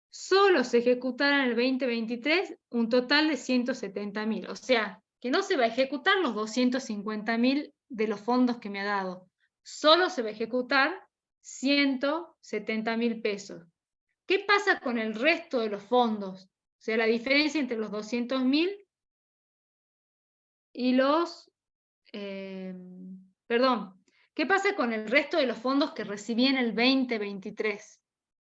solo se ejecutará en el 2023 un total de 170.000. O sea, que no se va a ejecutar los 250.000 de los fondos que me ha dado. Solo se va a ejecutar 170.000 pesos. ¿Qué pasa con el resto de los fondos? O sea, la diferencia entre los 200.000 y los... ¿Qué pasa con el resto de los fondos que recibí en el 2023?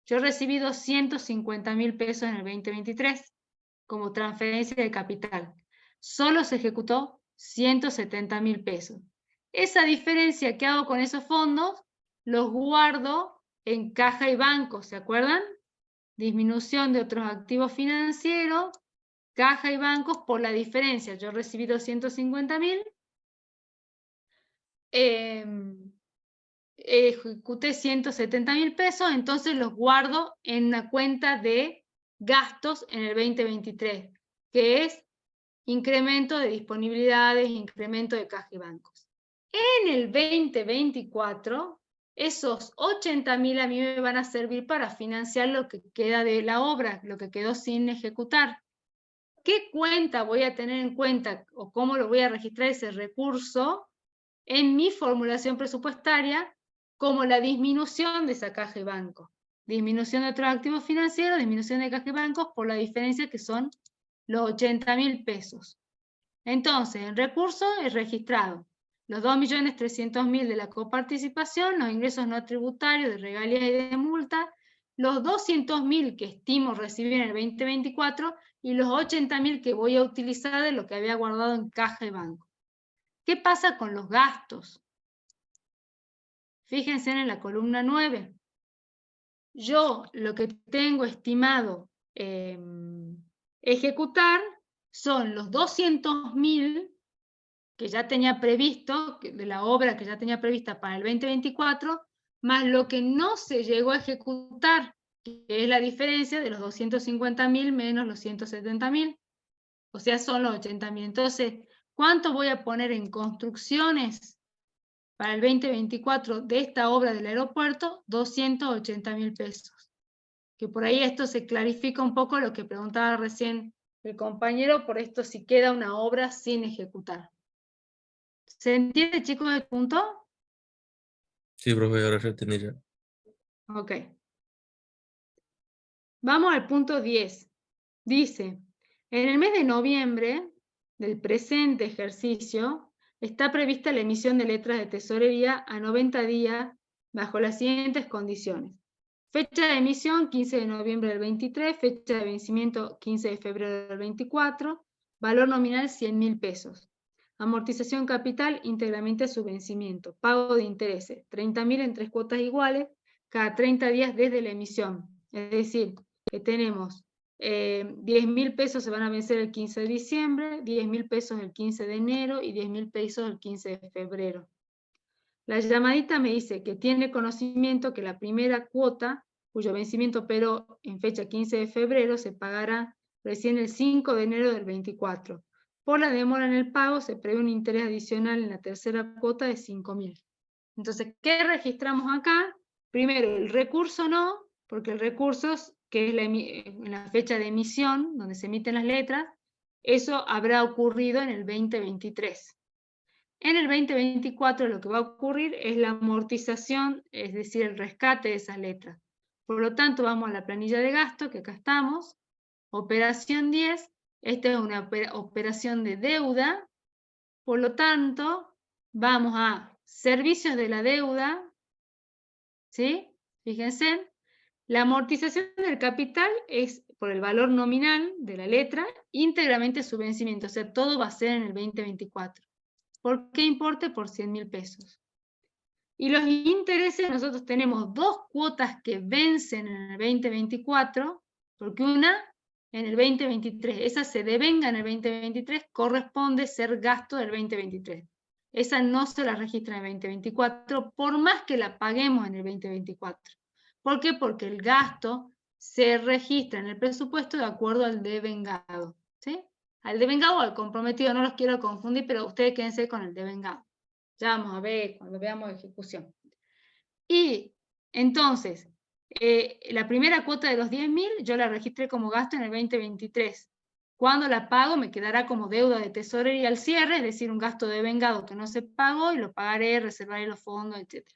Yo recibí 250.000 pesos en el 2023 como transferencia de capital. Solo se ejecutó 170.000 pesos. Esa diferencia que hago con esos fondos, los guardo en caja y banco, ¿se acuerdan? Disminución de otros activos financieros, caja y bancos por la diferencia. Yo recibí 250.000. Ejecuté 170.000 pesos, entonces los guardo en una cuenta de gastos en el 2023, que es incremento de disponibilidades, incremento de caja y bancos. En el 2024, esos 80.000 a mí me van a servir para financiar lo que queda de la obra, lo que quedó sin ejecutar. ¿Qué cuenta voy a tener en cuenta o cómo lo voy a registrar ese recurso en mi formulación presupuestaria? Como la disminución de esa caja y banco. Disminución de otros activos financieros, disminución de caja y bancos por la diferencia que son los 80.000 pesos. Entonces, en recursos es registrado los 2.300.000 de la coparticipación, los ingresos no tributarios de regalías y de multa, los 200.000 que estimo recibir en el 2024 y los 80.000 que voy a utilizar de lo que había guardado en caja y banco. ¿Qué pasa con los gastos? Fíjense en la columna 9. Yo lo que tengo estimado ejecutar son los 200.000 que ya tenía previsto, de la obra que ya tenía prevista para el 2024, más lo que no se llegó a ejecutar, que es la diferencia de los 250.000 menos los 170.000. O sea, son los 80.000. Entonces, ¿cuánto voy a poner en construcciones para el 2024 de esta obra del aeropuerto? 280.000 pesos. Que por ahí esto se clarifica un poco lo que preguntaba recién el compañero, por esto si queda una obra sin ejecutar. ¿Se entiende, chicos, el punto? Sí, profe, ahora ya entendí ya. Ok. Vamos al punto 10. Dice, en el mes de noviembre del presente ejercicio, está prevista la emisión de letras de tesorería a 90 días bajo las siguientes condiciones. Fecha de emisión 15 de noviembre del 23, fecha de vencimiento 15 de febrero del 24, valor nominal 100.000 pesos. Amortización capital íntegramente a su vencimiento. Pago de intereses 30.000 en 3 cuotas iguales cada 30 días desde la emisión. Es decir, que tenemos 10.000 pesos se van a vencer el 15 de diciembre, 10.000 pesos el 15 de enero y 10.000 pesos el 15 de febrero. La llamadita me dice que tiene conocimiento que la primera cuota, cuyo vencimiento operó en fecha 15 de febrero, se pagará recién el 5 de enero del 24. Por la demora en el pago se prevé un interés adicional en la tercera cuota de 5.000. Entonces, ¿qué registramos acá? Primero, el recurso no, porque el recurso, que es en la fecha de emisión, donde se emiten las letras, eso habrá ocurrido en el 2023. En el 2024 lo que va a ocurrir es la amortización, es decir, el rescate de esas letras. Por lo tanto, vamos a la planilla de gasto, que acá estamos, operación 10, esta es una operación de deuda, por lo tanto, vamos a servicios de la deuda, ¿sí? Fíjense, la amortización del capital es por el valor nominal de la letra, íntegramente su vencimiento, o sea, todo va a ser en el 2024. ¿Por qué importe? Por 100.000 pesos. Y los intereses, nosotros tenemos dos cuotas que vencen en el 2024, porque una en el 2023, esa se devenga en el 2023, corresponde ser gasto del 2023. Esa no se la registra en el 2024, por más que la paguemos en el 2024. ¿Por qué? Porque el gasto se registra en el presupuesto de acuerdo al devengado, ¿sí? Al devengado o al comprometido, no los quiero confundir, pero ustedes quédense con el devengado. Ya vamos a ver cuando veamos ejecución. Y entonces, la primera cuota de los 10.000 yo la registré como gasto en el 2023. Cuando la pago me quedará como deuda de tesorería al cierre, es decir, un gasto devengado que no se pagó y lo pagaré, reservaré los fondos, etc.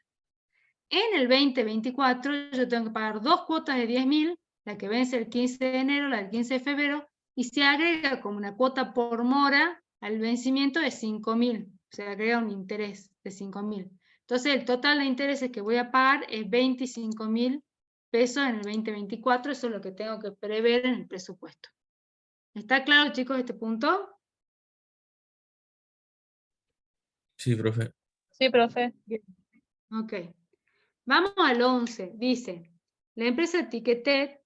En el 2024 yo tengo que pagar dos cuotas de 10.000, la que vence el 15 de enero, la del 15 de febrero, y se agrega como una cuota por mora al vencimiento de 5.000. Se agrega un interés de 5.000. Entonces el total de intereses que voy a pagar es 25.000 pesos en el 2024, eso es lo que tengo que prever en el presupuesto. ¿Está claro, chicos, este punto? Sí, profe. Sí, profe. Ok. Vamos al 11. Dice, la empresa Ticketed,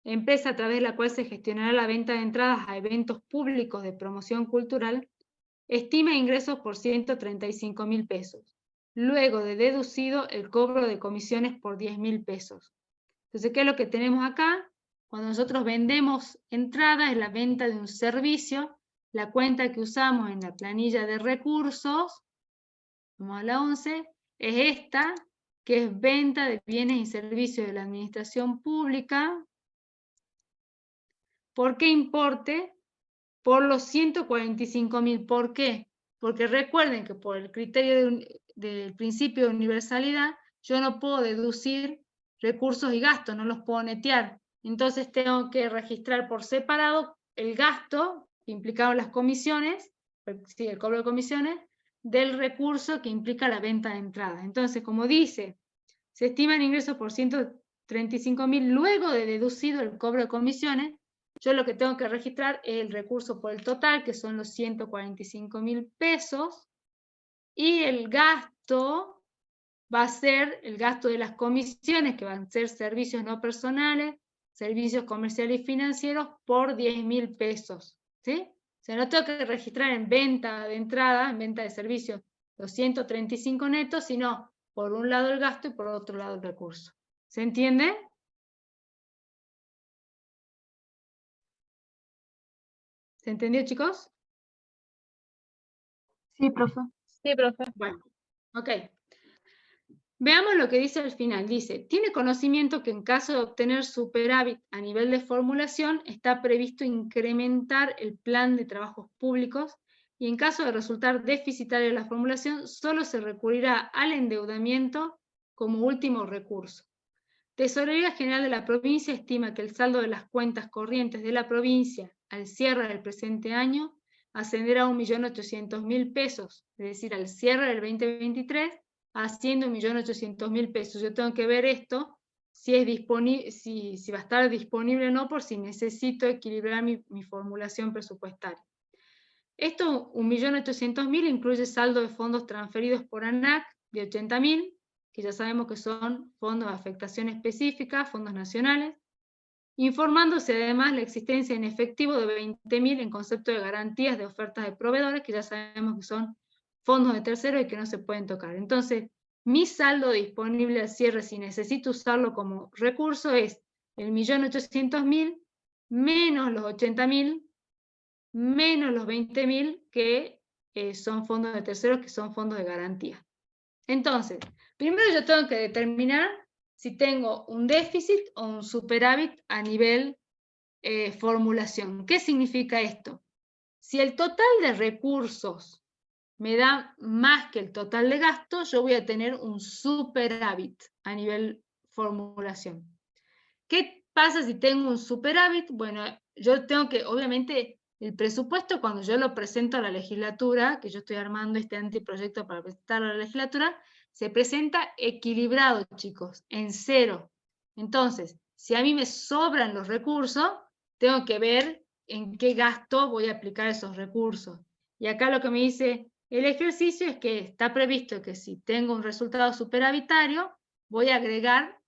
empresa a través de la cual se gestionará la venta de entradas a eventos públicos de promoción cultural, estima ingresos por 135.000 pesos, luego de deducido el cobro de comisiones por 10.000 pesos. Entonces, ¿qué es lo que tenemos acá? Cuando nosotros vendemos entradas, es la venta de un servicio, la cuenta que usamos en la planilla de recursos, vamos a la 11, es esta, que es venta de bienes y servicios de la administración pública. ¿Por qué importe? Por los 145.000. ¿Por qué? Porque recuerden que por el criterio del principio de universalidad, yo no puedo deducir recursos y gastos, no los puedo netear. Entonces tengo que registrar por separado el gasto que implicaron las comisiones, sí, el cobro de comisiones, del recurso que implica la venta de entradas. Entonces, como dice, se estiman ingresos por 135.000 luego de deducido el cobro de comisiones. Yo lo que tengo que registrar es el recurso por el total, que son los 145.000 pesos, y el gasto va a ser el gasto de las comisiones, que van a ser servicios no personales, servicios comerciales y financieros, por 10.000 pesos, ¿sí? O sea, no tengo que registrar en venta de entrada, en venta de servicios, los 135 netos, sino por un lado el gasto y por otro lado el recurso. ¿Se entiende? ¿Se entendió, chicos? Sí, profe. Sí, profe. Bueno, ok. Veamos lo que dice al final. Dice, tiene conocimiento que en caso de obtener superávit a nivel de formulación, está previsto incrementar el plan de trabajos públicos y en caso de resultar deficitaria la formulación, solo se recurrirá al endeudamiento como último recurso. Tesorería General de la provincia estima que el saldo de las cuentas corrientes de la provincia al cierre del presente año ascenderá a 1.800.000 pesos, es decir, al cierre del 2023, haciendo 1.800.000 pesos. Yo tengo que ver esto, si es disponible, si va a estar disponible o no, por si necesito equilibrar mi formulación presupuestaria. Esto, 1.800.000, incluye saldo de fondos transferidos por ANAC de 80.000, que ya sabemos que son fondos de afectación específica, fondos nacionales, informándose además la existencia en efectivo de 20.000 en concepto de garantías de ofertas de proveedores, que ya sabemos que son fondos de terceros y que no se pueden tocar. Entonces, mi saldo disponible al cierre, si necesito usarlo como recurso, es el 1.800.000 menos los 80.000 menos los 20.000 que son fondos de terceros, que son fondos de garantía. Entonces, primero yo tengo que determinar si tengo un déficit o un superávit a nivel formulación. ¿Qué significa esto? Si el total de recursos me da más que el total de gastos, yo voy a tener un superávit a nivel formulación. ¿Qué pasa si tengo un superávit? Bueno, yo tengo que, obviamente, el presupuesto cuando yo lo presento a la legislatura, que yo estoy armando este anteproyecto para presentarlo a la legislatura, se presenta equilibrado, chicos, en cero. Entonces, si a mí me sobran los recursos, tengo que ver en qué gasto voy a aplicar esos recursos. Y acá lo que me dice el ejercicio es que está previsto que si tengo un resultado superavitario, voy a agregar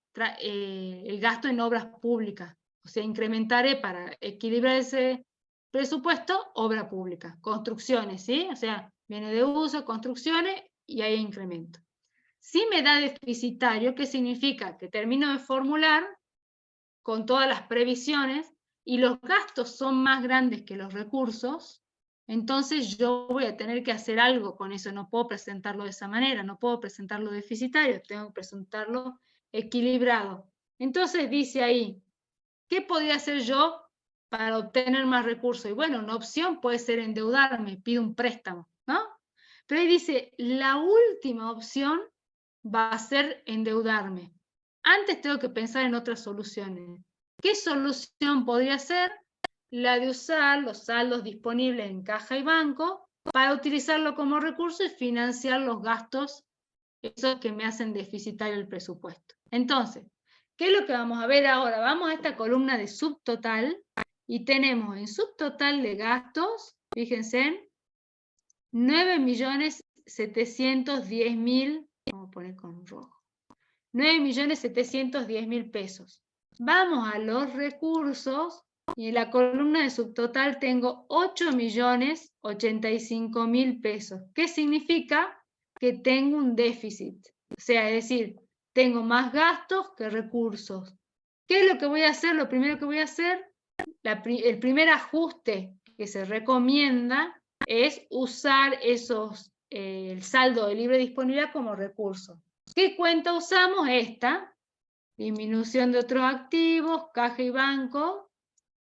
el gasto en obras públicas. O sea, incrementaré para equilibrar ese presupuesto, obra pública, construcciones, ¿sí? O sea, viene de uso, construcciones y hay incremento. Si me da deficitario, ¿qué significa? Que termino de formular con todas las previsiones y los gastos son más grandes que los recursos, entonces yo voy a tener que hacer algo con eso. No puedo presentarlo de esa manera, no puedo presentarlo deficitario, tengo que presentarlo equilibrado. Entonces dice ahí, ¿qué podría hacer yo para obtener más recursos? Y bueno, una opción puede ser endeudarme, pido un préstamo, ¿no? Pero ahí dice, la última opción va a ser endeudarme. Antes tengo que pensar en otras soluciones. ¿Qué solución podría ser? La de usar los saldos disponibles en caja y banco para utilizarlo como recurso y financiar los gastos, esos que me hacen deficitario el presupuesto. Entonces, ¿qué es lo que vamos a ver ahora? Vamos a esta columna de subtotal y tenemos en subtotal de gastos, fíjense, 9.710.000, vamos a poner con rojo, 9.710.000 pesos. Vamos a los recursos y en la columna de subtotal tengo 8.085.000 pesos. ¿Qué significa? Que tengo un déficit. O sea, es decir, tengo más gastos que recursos. ¿Qué es lo que voy a hacer? Lo primero que voy a hacer, el primer ajuste que se recomienda es usar el saldo de libre disponibilidad como recurso. ¿Qué cuenta usamos? Esta, disminución de otros activos, caja y banco.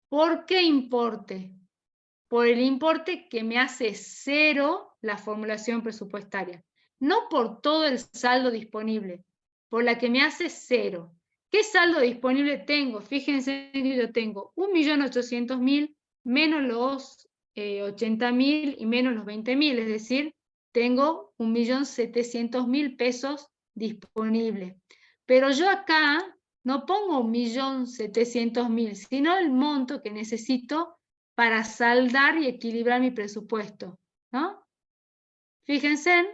¿Por qué importe? Por el importe que me hace cero la formulación presupuestaria. No por todo el saldo disponible, por la que me hace cero. ¿Qué saldo disponible tengo? Fíjense que yo tengo 1.800.000 menos los 80.000 y menos los 20.000, es decir, tengo 1.700.000 pesos disponibles. Pero yo acá no pongo 1.700.000, sino el monto que necesito para saldar y equilibrar mi presupuesto, ¿no? Fíjense,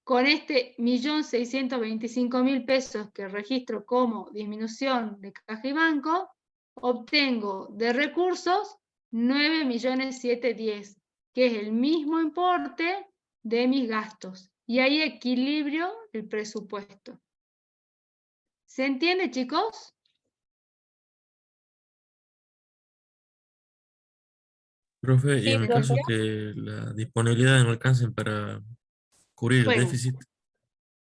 con este 1.625.000 pesos que registro como disminución de caja y banco, obtengo de recursos 9.710.000, que es el mismo importe de mis gastos. Y ahí equilibrio el presupuesto. ¿Se entiende, chicos? Profe, y Sí, en el profe. caso que la disponibilidad no alcancen para cubrir el Bueno, déficit,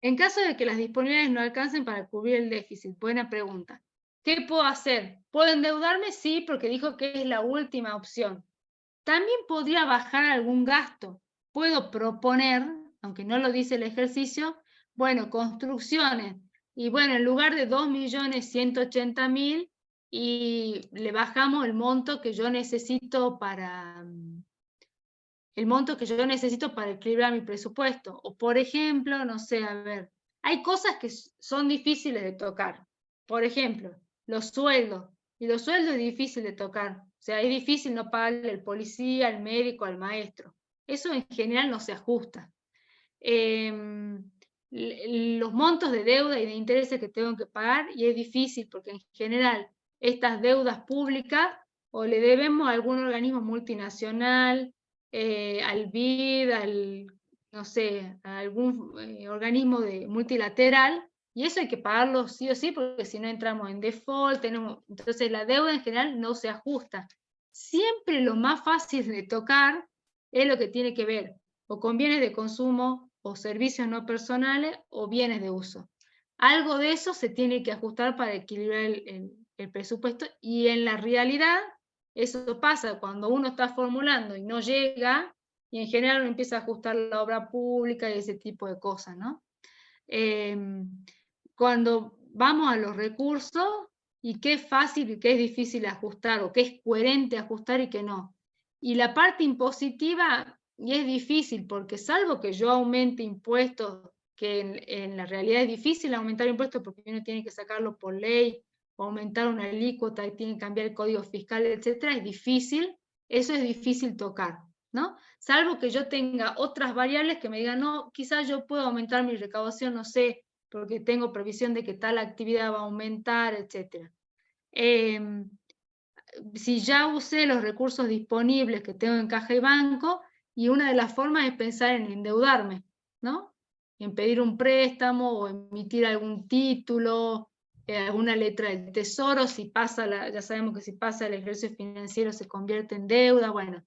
en caso de que las disponibilidades no alcancen para cubrir el déficit, buena pregunta. ¿Qué puedo hacer? ¿Puedo endeudarme? Sí, porque dijo que es la última opción. También podría bajar algún gasto. Puedo proponer, aunque no lo dice el ejercicio, bueno, construcciones. Y bueno, en lugar de 2.180.000 y le bajamos el monto que yo necesito para equilibrar mi presupuesto. O por ejemplo, no sé, a ver, hay cosas que son difíciles de tocar. Por ejemplo, los sueldos. Y los sueldos es difícil de tocar. O sea, es difícil no pagarle al policía, al médico, al maestro. Eso en general no se ajusta. Los montos de deuda y de intereses que tengo que pagar, y es difícil porque en general estas deudas públicas o le debemos a algún organismo multinacional, al BID, no sé, a algún organismo multilateral, y eso hay que pagarlo sí o sí, porque si no entramos en default, entonces la deuda en general no se ajusta. Siempre lo más fácil de tocar es lo que tiene que ver o con bienes de consumo, o servicios no personales, o bienes de uso. algo de eso se tiene que ajustar para equilibrar el presupuesto, y en la realidad eso pasa cuando uno está formulando y no llega, y en general uno empieza a ajustar la obra pública y ese tipo de cosas, ¿no? Cuando vamos a los recursos, y qué es fácil y qué es difícil ajustar, o qué es coherente ajustar y qué no. Y la parte impositiva, y es difícil, porque salvo que yo aumente impuestos, que en la realidad es difícil aumentar impuestos porque uno tiene que sacarlo por ley, o aumentar una alícuota y tiene que cambiar el código fiscal, etcétera, es difícil, eso es difícil tocar, ¿no? Salvo que yo tenga otras variables que me digan, no, quizás yo puedo aumentar mi recaudación, no sé, porque tengo previsión de que tal actividad va a aumentar, etcétera. Si ya usé los recursos disponibles que tengo en caja y banco, y una de las formas es pensar en endeudarme, ¿no? En pedir un préstamo o emitir algún título, alguna letra del tesoro, si pasa ya sabemos que si pasa el ejercicio financiero se convierte en deuda, bueno.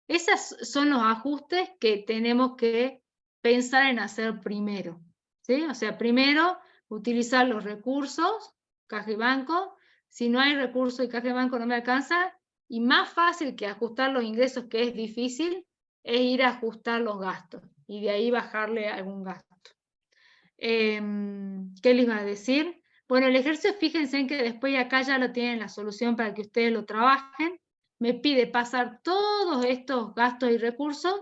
Esos son los ajustes que tenemos que pensar en hacer primero, ¿sí? O sea, primero utilizar los recursos, caja y banco. Si no hay recursos y caja de banco no me alcanza, y más fácil que ajustar los ingresos, que es difícil, es ir a ajustar los gastos y de ahí bajarle algún gasto. ¿Qué les iba a decir? Bueno, el ejercicio, fíjense en que después acá ya lo tienen la solución para que ustedes lo trabajen. Me pide pasar todos estos gastos y recursos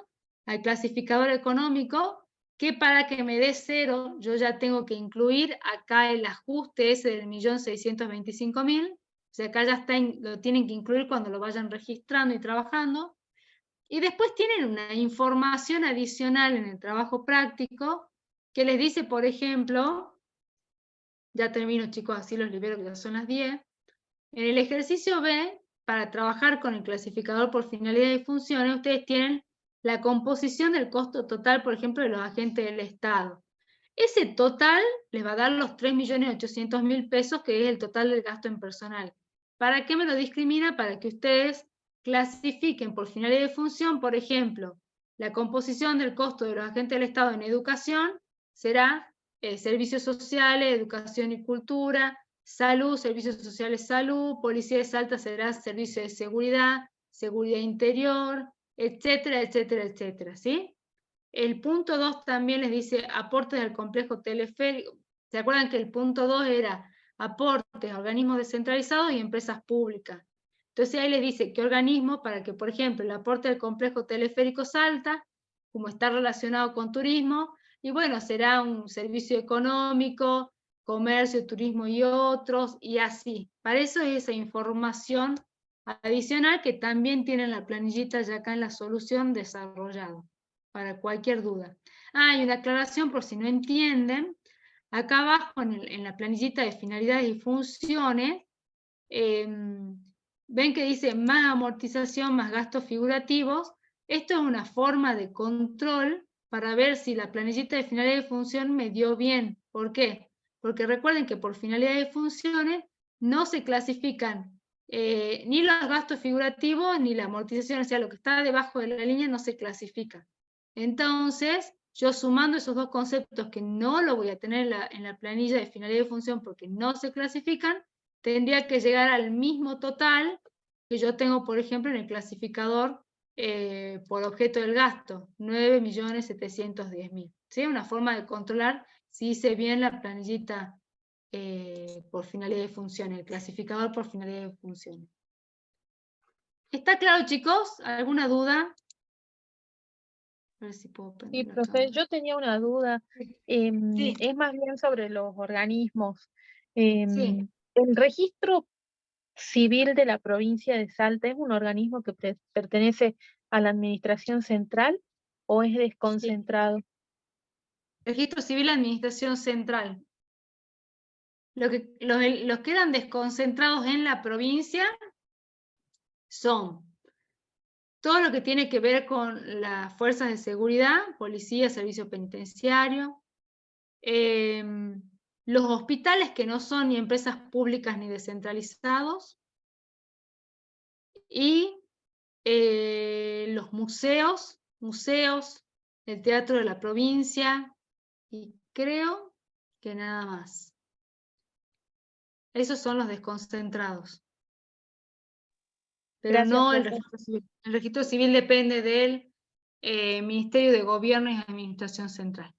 al clasificador económico, que para que me dé 0, yo ya tengo que incluir acá el ajuste ese del 1.625.000, o sea, acá ya está, lo tienen que incluir cuando lo vayan registrando y trabajando. Y después tienen una información adicional en el trabajo práctico, que les dice, por ejemplo, ya termino chicos, así los libero que ya son las 10, en el ejercicio B, para trabajar con el clasificador por finalidades y funciones, ustedes tienen la composición del costo total, por ejemplo, de los agentes del Estado. Ese total les va a dar los 3.800.000 pesos, que es el total del gasto en personal. ¿Para qué me lo discrimina? Para que ustedes clasifiquen por finalidad de función, por ejemplo, la composición del costo de los agentes del Estado en educación será servicios sociales, educación y cultura, salud, servicios sociales, salud, policía de Salta será servicio de seguridad, seguridad interior, etcétera, etcétera, etcétera, ¿sí? El punto 2 también les dice aportes al complejo teleférico. ¿Se acuerdan que el punto 2 era aportes a organismos descentralizados y empresas públicas? Entonces ahí les dice qué organismo, para que, por ejemplo, el aporte al complejo teleférico Salta, como está relacionado con turismo, y bueno, será un servicio económico, comercio, turismo y otros, y así. Para eso es esa información adicional que también tiene la planillita ya acá en la solución desarrollada, para cualquier duda. Y una aclaración por si no entienden, acá abajo en la planillita de finalidades y funciones, ven que dice más amortización, más gastos figurativos. Esto es una forma de control para ver si la planillita de finalidades y función me dio bien. ¿Por qué? Porque recuerden que por finalidades y funciones no se clasifican ni los gastos figurativos ni la amortización, o sea, lo que está debajo de la línea no se clasifica. Entonces, yo sumando esos dos conceptos que no lo voy a tener en la planilla de finalidad y función porque no se clasifican, tendría que llegar al mismo total que yo tengo, por ejemplo, en el clasificador por objeto del gasto, 9.710.000. ¿Sí? Una forma de controlar si hice bien la planillita por finalidad de funciones, el clasificador por finalidad de funciones. ¿Está claro, chicos? ¿Alguna duda? A ver si puedo prender Sí, la profe, cámara. yo tenía una duda. Sí. Es más bien sobre los organismos. Sí. ¿El registro civil de la provincia de Salta es un organismo que pertenece a la administración central o es desconcentrado? Registro Civil Administración Central. Los que eran desconcentrados en la provincia son todo lo que tiene que ver con las fuerzas de seguridad, policía, servicio penitenciario, los hospitales que no son ni empresas públicas ni descentralizados, y los museos, el Teatro de la Provincia, y creo que nada más. Esos son los desconcentrados. Pero Gracias, no el profe. registro civil. El registro civil depende del Ministerio de Gobierno y Administración Central.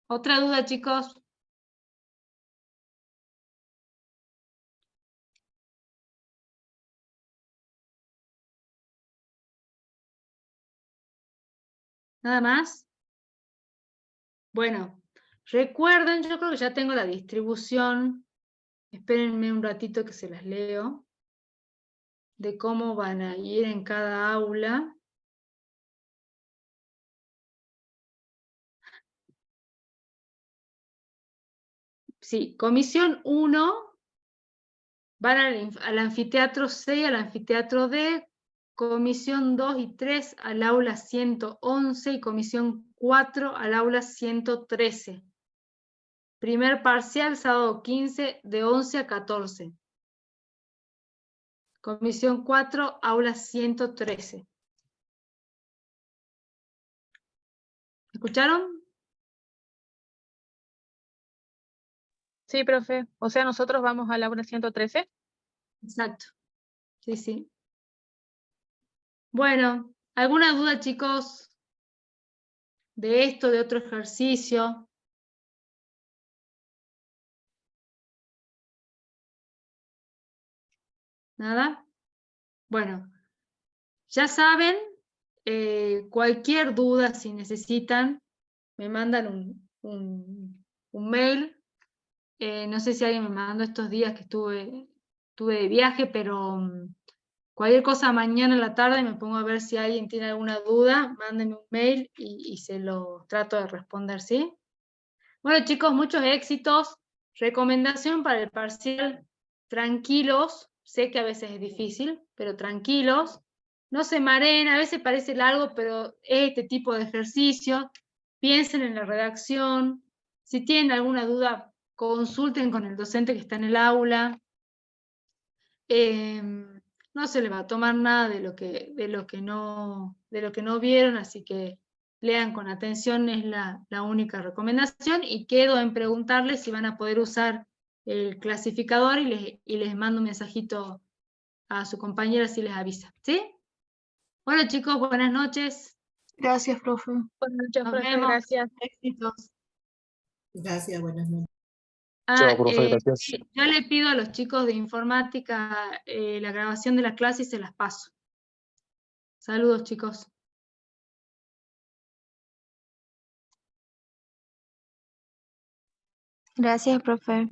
¿Otra duda, chicos? ¿Nada más? Bueno, recuerden, yo creo que ya tengo la distribución. Espérenme un ratito que se las leo. De cómo van a ir en cada aula. Sí, comisión 1 van al anfiteatro C y al anfiteatro D. Comisión 2 y 3 al aula 111 y comisión 4 al aula 113. Primer parcial, sábado 15, de 11 a 14. Comisión 4, aula 113. ¿Escucharon? Sí, profe. O sea, nosotros vamos a la aula 113. Exacto. Sí, sí. Bueno, ¿alguna duda, chicos? De esto, de otro ejercicio. ¿Nada? Bueno, ya saben, cualquier duda, si necesitan, me mandan un mail. No sé si alguien me mandó estos días que estuve de viaje, pero cualquier cosa mañana en la tarde me pongo a ver si alguien tiene alguna duda, mándenme un mail y se lo trato de responder, ¿sí? Bueno, chicos, muchos éxitos. Recomendación para el parcial, tranquilos. Sé que a veces es difícil, pero tranquilos. No se mareen, a veces parece largo, pero es este tipo de ejercicio. Piensen en la redacción. Si tienen alguna duda, consulten con el docente que está en el aula. No se les va a tomar nada de lo que no vieron, así que lean con atención, es la única recomendación, y quedo en preguntarles si van a poder usar el clasificador y les mando un mensajito a su compañera si les avisa, ¿sí? Bueno, chicos, buenas noches. Gracias, profe. Buenas noches, Nos profe. vemos. Gracias. Éxitos. Gracias, buenas noches. Chao, profe, gracias. Sí, yo le pido a los chicos de informática la grabación de la clase y se las paso. Saludos, chicos. Gracias, profe.